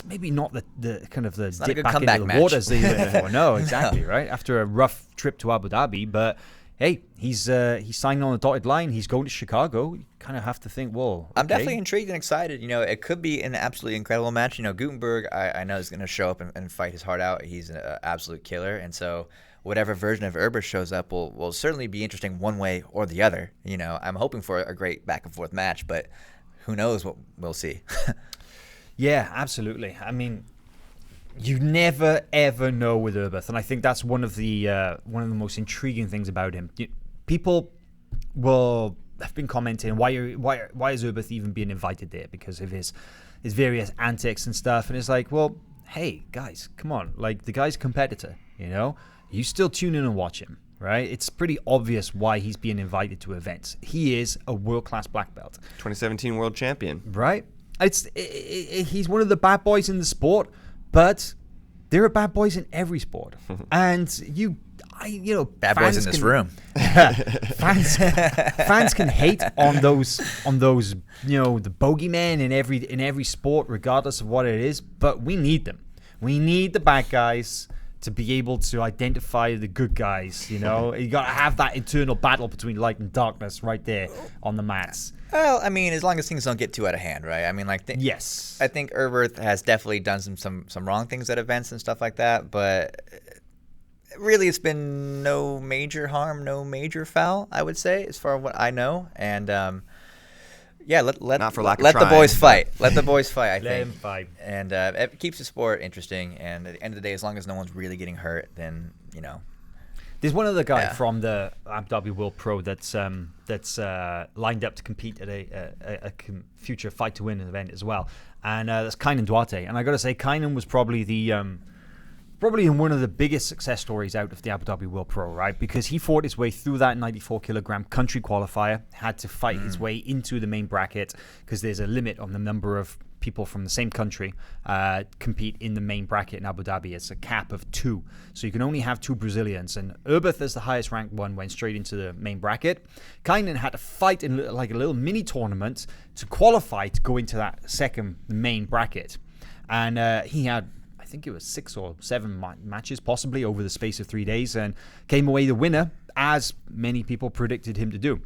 S1: maybe not the kind of the dip back into the waters that you're looking for. No, exactly, right? After a rough trip to Abu Dhabi, but hey, he's signing on the dotted line. He's going to Chicago. You kind of have to think, whoa. Okay.
S3: I'm definitely intrigued and excited. It could be an absolutely incredible match. Gutenberg, I know is going to show up and fight his heart out. He's an absolute killer, and so whatever version of Erberth shows up will certainly be interesting one way or the other. I'm hoping for a great back and forth match, but who knows what we'll see.
S1: Yeah, absolutely. I mean, you never ever know with Erberth, and I think that's one of the most intriguing things about him. People have been commenting, why is Erberth even being invited there, because of his various antics and stuff, and it's like, well, hey guys, come on, like, the guy's a competitor, you still tune in and watch him, right? It's pretty obvious why he's being invited to events. He is a world-class black belt,
S2: 2017 world champion,
S1: right? He's one of the bad boys in the sport, but there are bad boys in every sport, and
S3: bad boys in this room.
S1: Fans can hate on those the bogeymen in every sport, regardless of what it is. But we need them. We need the bad guys to be able to identify the good guys. You got to have that internal battle between light and darkness right there on the mats.
S3: Well, I mean, as long as things don't get too out of hand, right? I mean,
S1: yes.
S3: I think Erberth has definitely done some wrong things at events and stuff like that, but really it's been no major harm, no major foul, I would say, as far as what I know. And Yeah, let
S2: Not for lack of
S3: let the
S2: trying,
S3: boys
S2: but-
S3: fight. Let the boys fight. I
S1: Let
S3: think.
S1: him fight.
S3: And it keeps the sport interesting. And at the end of the day, as long as no one's really getting hurt, then
S1: There's one other guy
S3: Yeah.
S1: from the Abu Dhabi World Pro that's lined up to compete at a future fight to win event as well, and that's Kynan Duarte. And I got to say, Kynan was probably probably one of the biggest success stories out of the Abu Dhabi World Pro, right? Because he fought his way through that 94 kilogram country qualifier, had to fight his way into the main bracket because there's a limit on the number of people from the same country compete in the main bracket in Abu Dhabi. It's a cap of 2. So you can only have 2 Brazilians. And Erberth, as the highest ranked one, went straight into the main bracket. Kynan had to fight in like a little mini tournament to qualify to go into that second main bracket. And he had, I think it was 6 or 7 matches possibly over the space of 3 days, and came away the winner, as many people predicted him to do.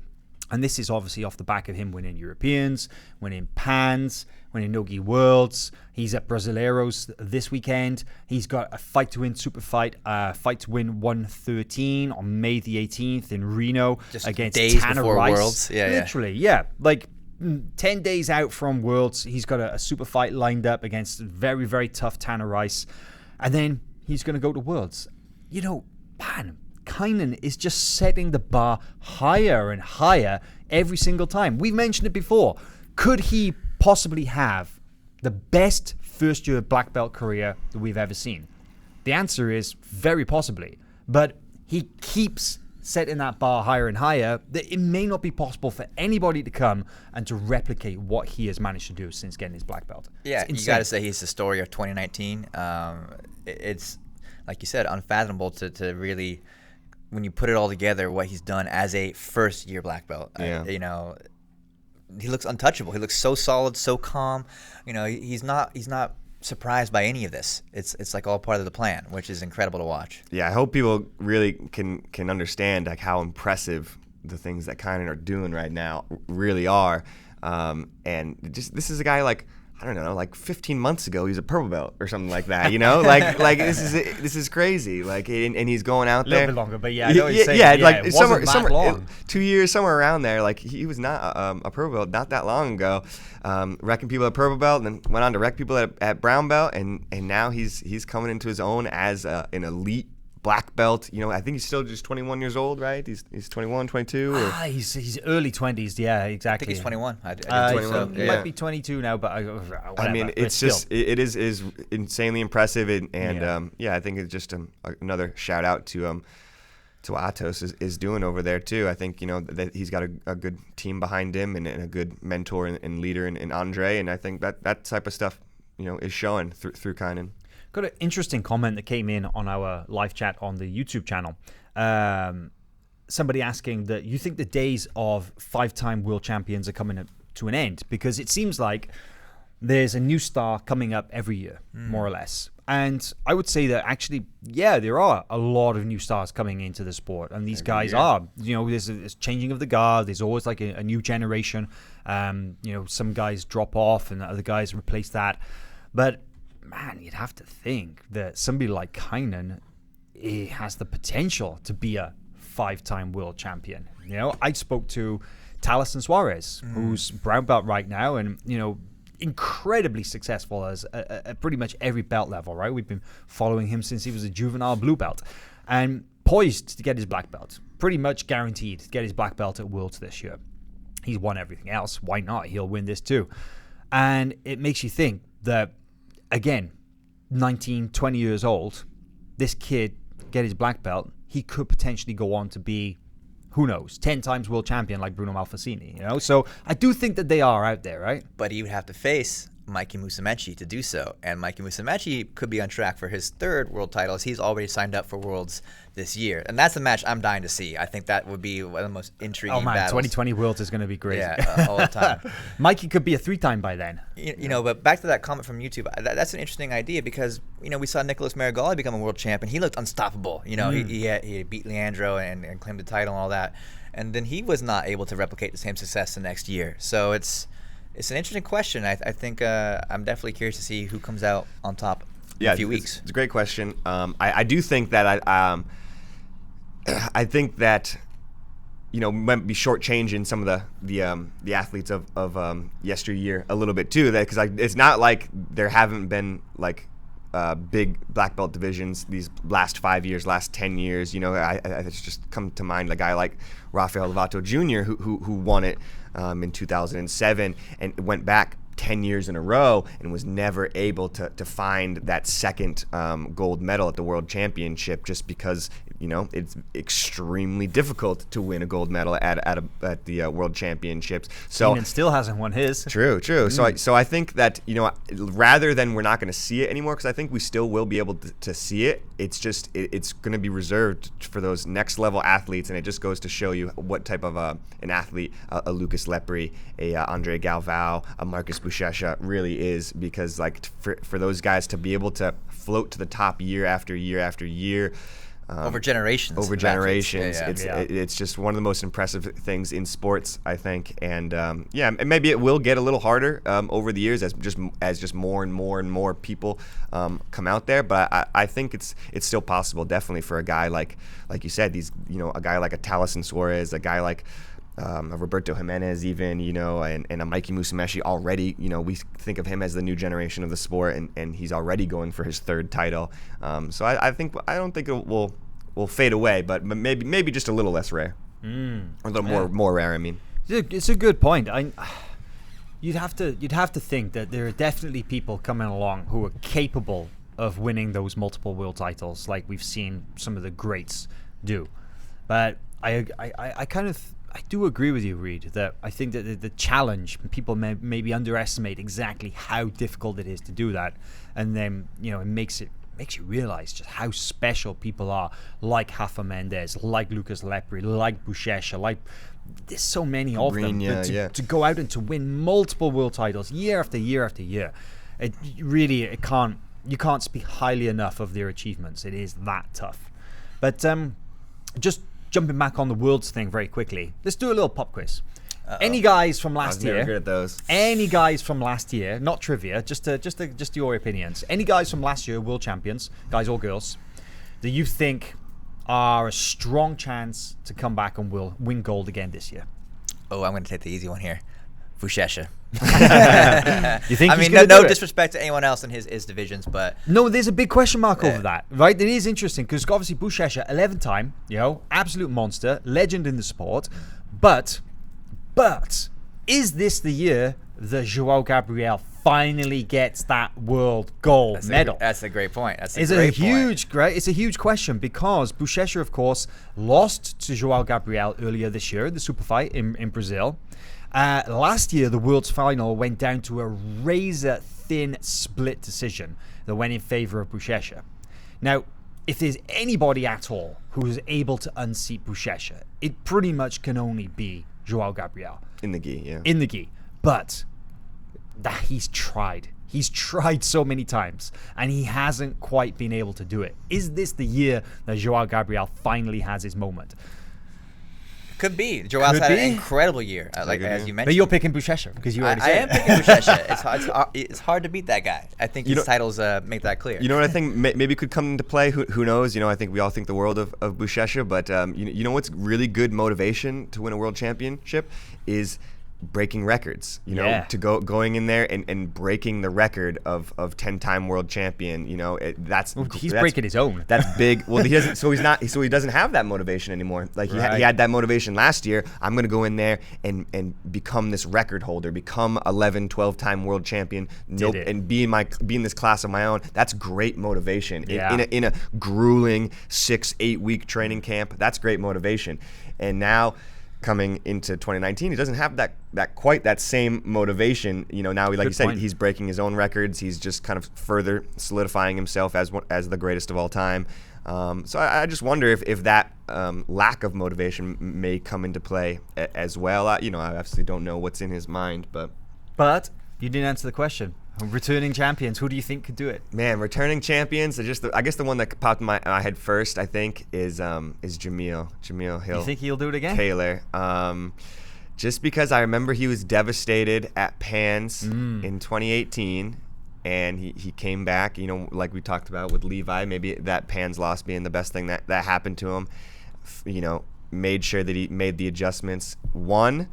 S1: And this is obviously off the back of him winning Europeans, winning Pans, winning Nogi Worlds. He's at Brasileiros this weekend. He's got a fight to win super fight, fight to win 113 on May the 18th in Reno
S3: Just
S1: against
S3: days
S1: Tanner
S3: before
S1: Rice.
S3: Worlds. Yeah, yeah.
S1: Literally, yeah. Like 10 days out from Worlds, he's got a super fight lined up against very, very tough Tanner Rice. And then he's going to go to Worlds. You know, man, Kynan is just setting the bar higher and higher every single time. We've mentioned it before. Could he possibly have the best first-year black belt career that we've ever seen? The answer is very possibly. But he keeps setting that bar higher and higher, that it may not be possible for anybody to come and to replicate what he has managed to do since getting his black belt.
S3: Yeah,
S1: It's
S3: you
S1: insane.
S3: got to say he's the story of 2019. It's, like you said, unfathomable to really, when you put it all together, what he's done as a first-year black belt.
S2: Yeah.
S3: He looks untouchable. He looks so solid, so calm. He's not surprised by any of this. It's like all part of the plan, which is incredible to watch.
S2: Yeah, I hope people really can understand like how impressive the things that Kynan are doing right now really are. And just this is a guy like, I don't know, like 15 months ago, he was a purple belt or something like that, like this is crazy. Like, and he's going out
S1: A
S2: there.
S1: little bit longer, but yeah, I know what you're saying.
S2: Yeah,
S1: Yeah,
S2: like
S1: it wasn't
S2: somewhere
S1: that long.
S2: 2 years, somewhere around there. Like he was not a purple belt not that long ago, wrecking people at purple belt, and then went on to wreck people at brown belt, and now he's coming into his own as an elite black belt. I think he's still just 21 years old, right? He's 21, 22. Or?
S1: He's early 20s, yeah, exactly.
S3: I think he's 21. I do
S1: He
S2: 21,
S3: so.
S2: yeah.
S1: might be 22 now, but whatever.
S2: I mean,
S1: But
S2: it's
S1: still.
S2: just it is insanely impressive, and
S1: Yeah.
S2: I think it's just another shout out to what Atos is doing over there too. I think that he's got a good team behind him and a good mentor and leader in Andre, and I think that type of stuff is showing through Kynan.
S1: Got an interesting comment that came in on our live chat on the YouTube channel. Somebody asking that you think the days of 5-time world champions are coming to an end, because it seems like there's a new star coming up every year, more or less. And I would say that actually, yeah, there are a lot of new stars coming into the sport, and these guys are, there's a changing of the guard. There's always like a new generation. Some guys drop off and other guys replace that. But man, you'd have to think that somebody like Kynan has the potential to be a 5-time world champion. I spoke to Taliesin Suarez, who's brown belt right now, and incredibly successful as at pretty much every belt level, right? We've been following him since he was a juvenile blue belt, and poised to get his black belt, pretty much guaranteed to get his black belt at Worlds this year. He's won everything else. Why not? He'll win this too. And it makes you think that, again, 19, 20 years old, this kid get his black belt, he could potentially go on to be, who knows, 10 times world champion like Bruno Malfacini, So I do think that they are out there, right?
S3: But he would have to face Mikey Musumeci to do so. And Mikey Musumeci could be on track for his 3rd world title, as he's already signed up for Worlds this year. And that's a match I'm dying to see. I think that would be one of the most intriguing battles.
S1: 2020 Worlds is going to be great.
S3: Yeah, all the time.
S1: Mikey could be a 3-time by then.
S3: But back to that comment from YouTube, that's an interesting idea, because, we saw Nicholas Marigali become a world champion. He looked unstoppable. He beat Leandro and claimed the title and all that. And then he was not able to replicate the same success the next year. So it's an interesting question. I think I'm definitely curious to see who comes out on top in a few weeks.
S2: It's a great question. I do think that I think that might be shortchanging some of the athletes of yesteryear a little bit too. That because it's not like there haven't been like big black belt divisions these last 5 years, last 10 years. It's just come to mind a guy like Rafael Lovato Jr. who won it in 2007 and went back 10 years in a row and was never able to find that second gold medal at the World Championship just because it's extremely difficult to win a gold medal at the World Championships. So
S1: Kynan still hasn't won his.
S2: True. So I think that rather than we're not going to see it anymore, because I think we still will be able to see it. It's just it's going to be reserved for those next level athletes, and it just goes to show you what type of an athlete a Lucas Lepri, a Andre Galvao, a Marcus Buchecha really is, because like for those guys to be able to float to the top year after year after year.
S3: Over generations.
S2: It's just one of the most impressive things in sports, I think. And and maybe it will get a little harder over the years as just more and more people come out there. But I think it's still possible, definitely, for a guy like you said, a guy like a Taliesin Suarez, a guy like a Roberto Jimenez even, and a Mikey Musumeci already, we think of him as the new generation of the sport, and he's already going for his third title. So I don't think it will fade away, but maybe just a little less rare, or a little more rare. I mean,
S1: it's a good point. You'd have to think that there are definitely people coming along who are capable of winning those multiple world titles, like we've seen some of the greats do. But I do agree with you, Reid, that I think that the challenge, people maybe underestimate exactly how difficult it is to do that, and then it makes you realize just how special people are, like Rafa Mendes, like Lucas Lepri, like Buchecha, like there's so many of them. To go out and to win multiple world titles year after year after year, you can't speak highly enough of their achievements. It is that tough. But just jumping back on the worlds thing very quickly, let's do a little pop quiz. Any guys from last year?
S2: Never good at those.
S1: Any guys from last year? Not trivia, just your opinions. Any guys from last year, world champions, guys or girls, that you think are a strong chance to come back and will win gold again this year?
S3: Oh, I'm going to take the easy one here. Buchecha.
S1: You think?
S3: I mean, no disrespect to anyone else in his divisions, but
S1: no, there's a big question mark over that, right? It is interesting because obviously Buchecha, 11-time, absolute monster, legend in the sport, but is this the year that João Gabriel finally gets that world gold medal?
S3: That's a great point.
S1: It's a huge question because Buchecha, of course, lost to João Gabriel earlier this year, the super fight in Brazil. Last year, the world's final went down to a razor-thin split decision that went in favor of Buchecha. Now, if there's anybody at all who is able to unseat Buchecha, it pretty much can only be João Gabriel.
S2: In the gi, yeah.
S1: In the gi. But he's tried. He's tried so many times, and he hasn't quite been able to do it. Is this the year that João Gabriel finally has his moment?
S3: Could be. Joao's had an incredible year, as you mentioned.
S1: But you're picking Buchecha because you already said
S3: I am picking Buchecha. It's hard to beat that guy. I think his titles make that clear.
S2: You know what I think maybe could come into play? Who knows? I think we all think the world of Buchecha, but you know what's really good motivation to win a world championship is breaking records, to going in there and breaking the record of 10-time world champion. That's
S1: breaking his own.
S2: That's big. Well, he doesn't. So he doesn't have that motivation anymore. Like he had that motivation last year. I'm gonna go in there and become this record holder, become 12-time world champion, and be in this class of my own. That's great motivation. In a grueling 6-8 week training camp. That's great motivation. And now, coming into 2019, he doesn't have that same motivation. Now you said, he's breaking his own records. He's just kind of further solidifying himself as the greatest of all time. So I just wonder if that lack of motivation may come into play as well. I obviously don't know what's in his mind, but
S1: you didn't answer the question. Returning champions, who do you think could do it?
S2: Man, returning champions. I guess the one that popped in my head first, I think, is Jamil Hill.
S1: You think he'll do it again?
S2: Taylor. Just because I remember he was devastated at Pans in 2018, and he came back. Like we talked about with Levi, maybe that Pans loss being the best thing that happened to him. made sure that he made the adjustments, won,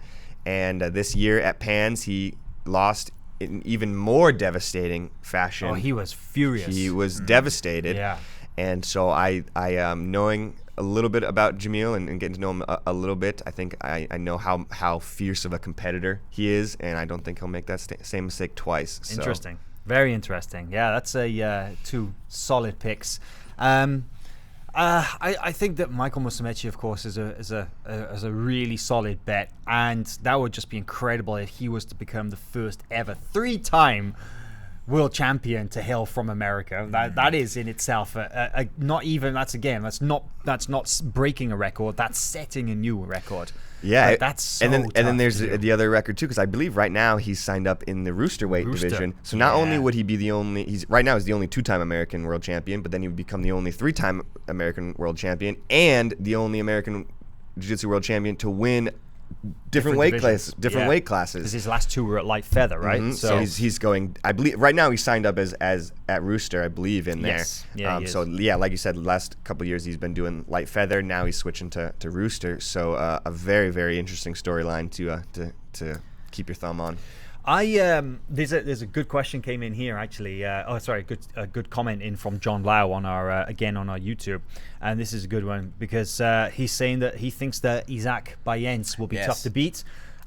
S2: and this year at Pans he lost in even more devastating fashion.
S1: Oh, he was furious.
S2: He was devastated.
S1: Yeah.
S2: And so I knowing a little bit about Jamil and getting to know him a little bit, I think I know how fierce of a competitor he is, and I don't think he'll make that same mistake twice. So.
S1: Interesting. Very interesting. Yeah, that's a 2 solid picks. I think that Michael Musumeci, of course, is a really solid bet, and that would just be incredible if he was to become the first ever 3-time world champion to hail from America. That is in itself not even that's not breaking a record. That's setting a new record.
S2: Yeah,
S1: like, that's so
S2: and then
S1: tough
S2: there's
S1: to do.
S2: the other record too, because I believe right now he's signed up in the Rooster weight division. So not only would he be the only, he's the only 2-time American world champion, but then he would become the only 3-time American world champion and the only American Jiu-Jitsu world champion to win different weight classes.
S1: Because his last 2 were at light feather, right?
S2: Mm-hmm. So he's going. I believe right now he's signed up as at Rooster, I believe, in there.
S1: Yes. Yeah.
S2: So yeah, like you said, the last couple of years he's been doing light feather. Now he's switching to Rooster. So a very, very interesting storyline to keep your thumb on.
S1: There's a good question came in here actually. A good comment in from John Lau on our YouTube, and this is a good one because he's saying that he thinks that Isaac Bayens will be tough to beat.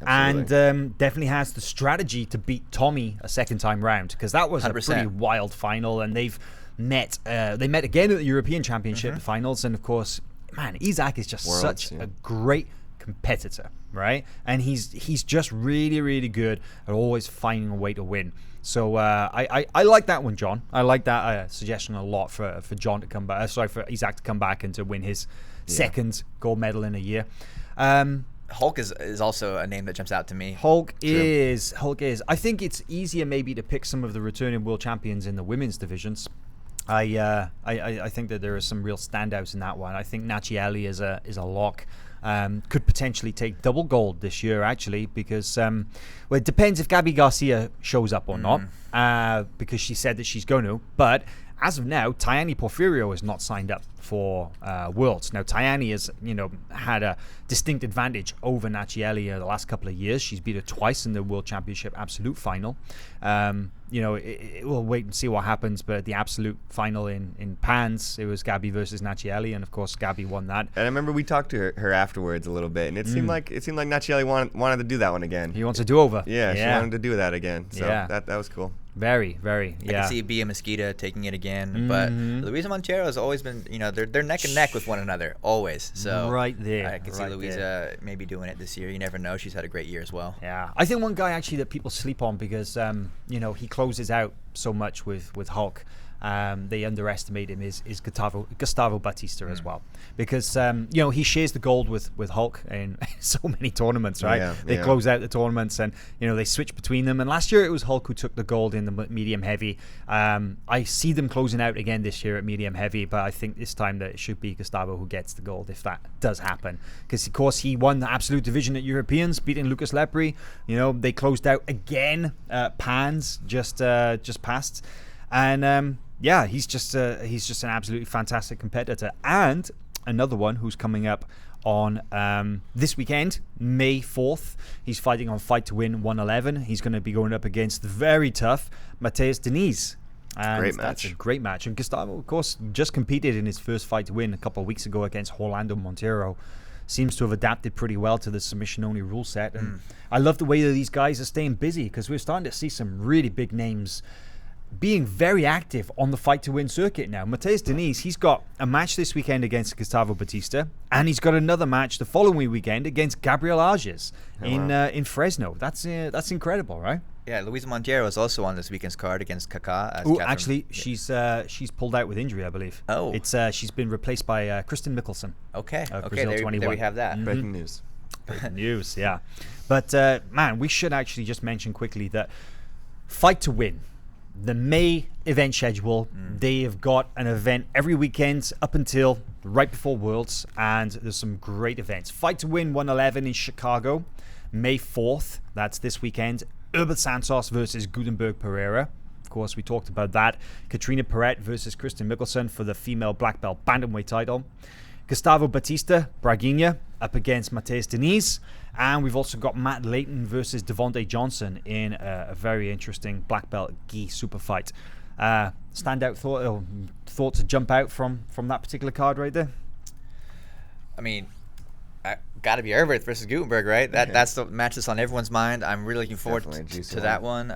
S2: Absolutely.
S1: And definitely has the strategy to beat Tommy a second time round, because that was 100%. A pretty wild final, and they met again at the European Championship finals, and of course, man, Isaac is just such a great competitor, right? And he's just really, really good at always finding a way to win. So I like that one, John. I like that suggestion a lot for John to come back. For Isaac to come back and to win his second gold medal in a year.
S3: Hulk is also a name that jumps out to me.
S1: Hulk is. I think it's easier maybe to pick some of the returning world champions in the women's divisions. I think that there are some real standouts in that one. I think Nachieli is a lock. Could potentially take double gold this year, actually, because it depends if Gabby Garcia shows up or not, because she said that she's going to. But as of now, Tayani Porfirio is not signed up for Worlds. Now, Tayani has had a distinct advantage over Nachieli the last couple of years. She's beat her twice in the World Championship Absolute Final. We'll wait and see what happens, but at the Absolute Final in Pans, it was Gabby versus Nachieli, and of course Gabby won that.
S2: And I remember we talked to her afterwards a little bit, and it seemed like Nachieli wanted to do that one again.
S1: He wants a do-over.
S2: Yeah, she wanted to do that again. So that was cool.
S1: Very, very.
S3: I can see Bia Mosquita taking it again, but Luisa Montero has always been, they're neck and neck with one another, always. So
S1: right there.
S3: I can see Luisa maybe doing it this year. You never know. She's had a great year as well.
S1: Yeah, I think one guy actually that people sleep on because he closes out so much with Hulk. They underestimate him is Gustavo Batista as well, because he shares the gold with Hulk in so many tournaments, right? They close out the tournaments, and they switch between them. And last year it was Hulk who took the gold in the medium heavy. I see them closing out again this year at medium heavy, but I think this time that it should be Gustavo who gets the gold if that does happen, because of course he won the absolute division at Europeans, beating Lucas Lepri. They closed out again Pans just passed, and he's just an absolutely fantastic competitor. And another one who's coming up on this weekend, May 4th. He's fighting on Fight to Win 111. He's going to be going up against the very tough Mateus Diniz. And
S2: great match.
S1: That's a great match. And Gustavo, of course, just competed in his first Fight to Win a couple of weeks ago against Orlando Montero. Seems to have adapted pretty well to the submission-only rule set. And I love the way that these guys are staying busy, because we're starting to see some really big names being very active on the Fight to Win circuit now. Mateus Diniz, he's got a match this weekend against Gustavo Batista, and he's got another match the following weekend against Gabriel Arges in Fresno. That's incredible, right?
S3: Yeah, Luisa Montero is also on this weekend's card against Kaká.
S1: Oh, actually, she's pulled out with injury, I believe.
S3: Oh,
S1: she's been replaced by Kristen Mickelson.
S3: Okay,
S1: Brazil 21.
S3: There we have that.
S2: Breaking news.
S1: Breaking news, yeah. But man, we should actually just mention quickly that Fight to Win, the May event schedule, they have got an event every weekend up until right before Worlds, and there's some great events. Fight to Win 111 in Chicago, May 4th. That's this weekend. Herbert Santos versus Gutenberg Pereira. Of course, we talked about that. Katrina Perret versus Kristen Mickelson for the female black belt bantamweight title. Gustavo Batista Braguinha up against Mateus Diniz. And we've also got Matt Layton versus Devontae Johnson in a very interesting black belt gi super fight. Standout thought to jump out from that particular card right there?
S3: I mean, got to be Erberth versus Gutenberg, right? That's the match that's on everyone's mind. I'm really looking forward to that one.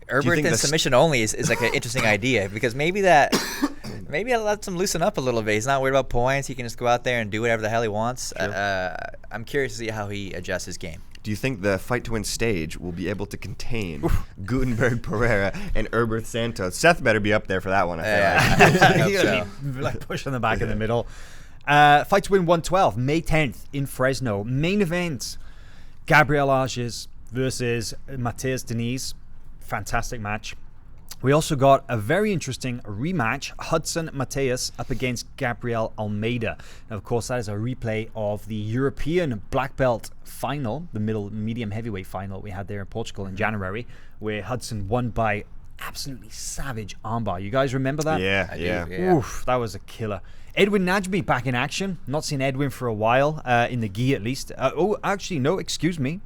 S3: Erberth in submission only is like an interesting idea, because maybe it lets him loosen up a little bit. He's not worried about points. He can just go out there and do whatever the hell he wants. I'm curious to see how he adjusts his game.
S2: Do you think the Fight to Win stage will be able to contain Gutenberg Pereira and Herbert Santos? Seth better be up there for that one, I feel like.
S1: He's going to be like pushing the back in the middle. Fight to Win 112, May 10th in Fresno. Main event, Gabriel Arges versus Mateus Diniz. Fantastic match. We also got a very interesting rematch, Hudson Mateus up against Gabriel Almeida. And of course, that is a replay of the European black belt final, the medium heavyweight final we had there in Portugal in January, where Hudson won by absolutely savage armbar. You guys remember that?
S2: Yeah.
S1: Oof, that was a killer. Edwin Najmi back in action. Not seen Edwin for a while, in the gi at least. Actually, no, excuse me.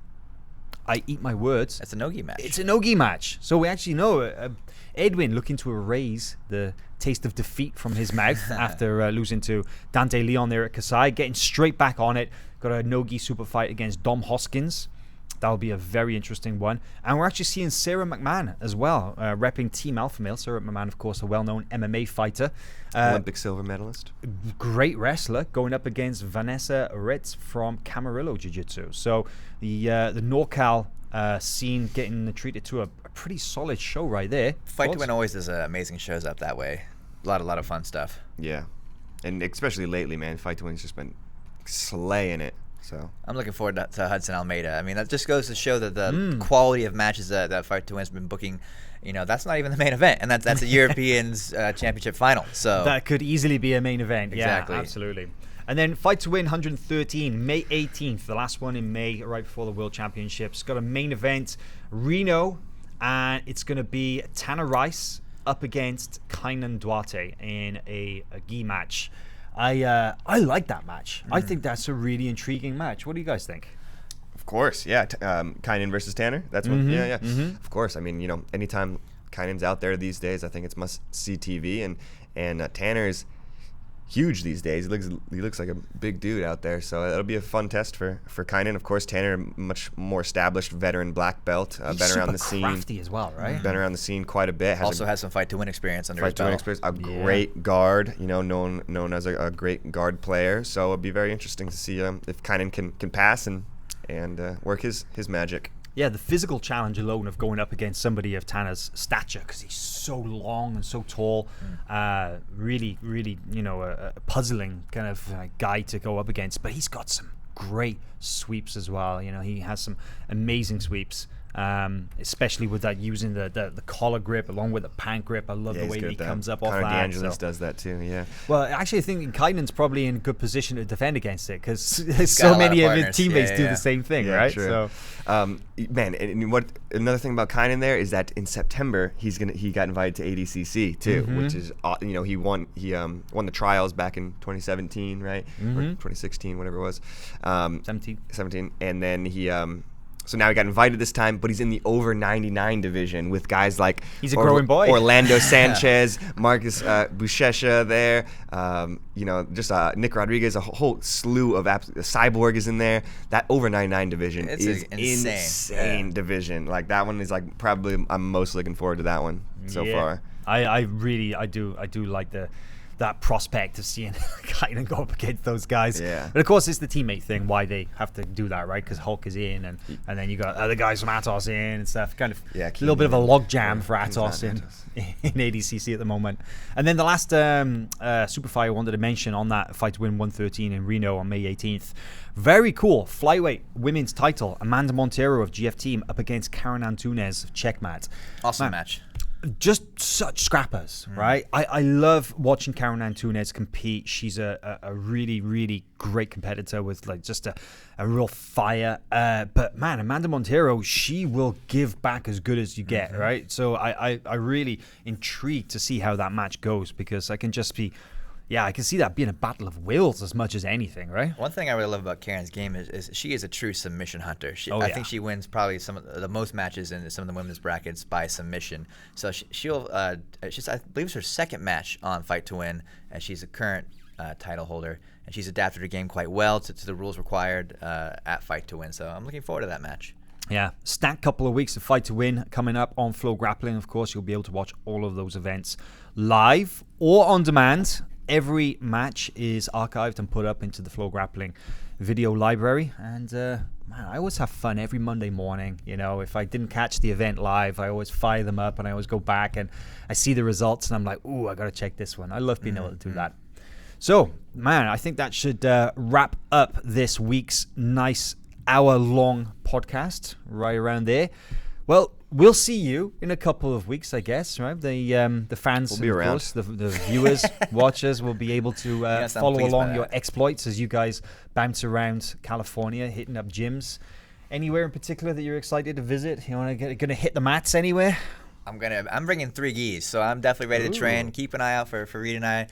S1: I eat my words.
S3: It's a no-gi match.
S1: It's a no-gi match. So we actually know Edwin looking to erase the taste of defeat from his mouth after losing to Dante Leon there at Kasai, getting straight back on it. Got a no-gi super fight against Dom Hoskins. That'll be a very interesting one. And we're actually seeing Sarah McMahon as well, repping Team Alpha Male. Sarah McMahon, of course, a well-known MMA fighter.
S2: Olympic silver medalist.
S1: Great wrestler, going up against Vanessa Ritz from Camarillo Jiu-Jitsu. So the NorCal scene getting treated to a pretty solid show right there.
S3: Fight to Win always does amazing shows up that way. A lot of fun stuff.
S2: Yeah. And especially lately, man, Fight to Win's just been slaying it. So
S3: I'm looking forward to Hudson Almeida. I mean, that just goes to show that the quality of matches that Fight to Win's been booking, that's not even the main event, and that's a Europeans championship final. So
S1: that could easily be a main event.
S3: Exactly.
S1: Yeah, absolutely. And then Fight to Win 113, May 18th, the last one in May, right before the World Championships. Got a main event, Reno, and it's going to be Tanner Rice up against Kynan Duarte in a gi match. I like that match. I think that's a really intriguing match. What do you guys think?
S2: Of course, yeah. Kynan versus Tanner. That's one. Yeah. Of course. I mean, anytime Kynan's out there these days, I think it's must-see TV. And Tanner's huge these days. He looks like a big dude out there. So it'll be a fun test for Kynan. Of course, Tanner, much more established veteran black belt, been around the scene.
S1: Crafty as well, right?
S2: Been around the scene quite a bit.
S3: Also has some Fight to Win experience under his belt.
S2: A great guard, known as a great guard player. So it'll be very interesting to see if Kynan can pass and work his magic.
S1: Yeah, the physical challenge alone of going up against somebody of Tanner's stature, because he's so long and so tall, really, a puzzling kind of guy to go up against. But he's got some great sweeps as well. He has some amazing sweeps, especially with that using the collar grip along with the pant grip. I love the way he comes up off that.
S2: DeAngelis does that too, yeah.
S1: Well, actually, I think Kynan's probably in good position to defend against it, because so many of his teammates do the same thing, right?
S2: True. So, man, and what another thing about Kynan there is that in September he got invited to ADCC too, which is he won the trials back in 2017, right, or 2016, whatever it was, 17, and then he. So now he got invited this time, but he's in the over 99 division with guys like
S1: he's a growing boy.
S2: Orlando Sanchez, Marcus Buchecha there, Nick Rodriguez, a whole slew of Cyborg is in there. That over 99 division is insane division. Like that one is like probably I'm most looking forward to that one so far.
S1: I do like that prospect of seeing Kynan go up against those guys.
S2: Yeah.
S1: But of course, it's the teammate thing, why they have to do that, right? Because Hulk is in, and then you got other guys from Atos in and stuff. Kind of a little bit of a logjam for Atos in ADCC at the moment. And then the last super fight I wanted to mention on that Fight to Win 113 in Reno on May 18th. Very cool. Flyweight women's title. Amanda Montero of GF Team up against Karen Antunes of Checkmat.
S3: Awesome match.
S1: Just such scrappers, right? I love watching Karen Antunes compete. She's a really, really great competitor with like just a real fire. But man, Amanda Montero, she will give back as good as you get, right? So I really intrigued to see how that match goes, because I can just be yeah, I can see that being a battle of wills as much as anything, right?
S3: One thing I really love about Karen's game is she is a true submission hunter. I think she wins probably some of the most matches in some of the women's brackets by submission. So she'll I believe it's her second match on Fight to Win, and she's a current title holder, and she's adapted her game quite well to the rules required at Fight to Win. So I'm looking forward to that match.
S1: Yeah, stacked couple of weeks of Fight to Win coming up on FloGrappling. Of course, you'll be able to watch all of those events live or on demand. Every match is archived and put up into the FloGrappling video library. And man, I always have fun every Monday morning. You know, if I didn't catch the event live, I always fire them up and I always go back and I see the results and I'm like, ooh, I got to check this one. I love being able to do that. So, man, I think that should wrap up this week's nice hour-long podcast right around there. Well, we'll see you in a couple of weeks, I guess, right? The fans,
S2: will be around.
S1: Course, the viewers, watchers will be able to follow along your exploits as you guys bounce around California, hitting up gyms. Anywhere in particular that you're excited to visit? You want to gonna hit the mats anywhere?
S3: I'm bringing 3 gis, so I'm definitely ready to train. Keep an eye out for Reid and I.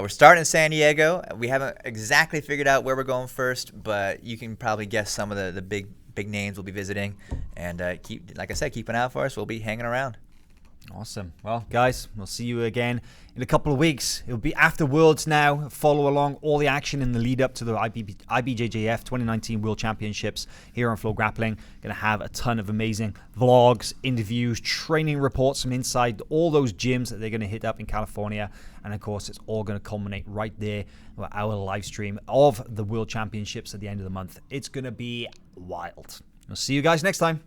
S3: We're starting in San Diego. We haven't exactly figured out where we're going first, but you can probably guess some of the big names we'll be visiting. And like I said, keep an eye out for us. We'll be hanging around.
S1: Awesome. Well, guys, we'll see you again in a couple of weeks. It'll be after Worlds now. Follow along all the action in the lead up to the IBJJF 2019 World Championships here on FloGrappling. Going to have a ton of amazing vlogs, interviews, training reports from inside all those gyms that they're going to hit up in California. And of course, it's all going to culminate right there with our live stream of the World Championships at the end of the month. It's going to be wild. I'll see you guys next time.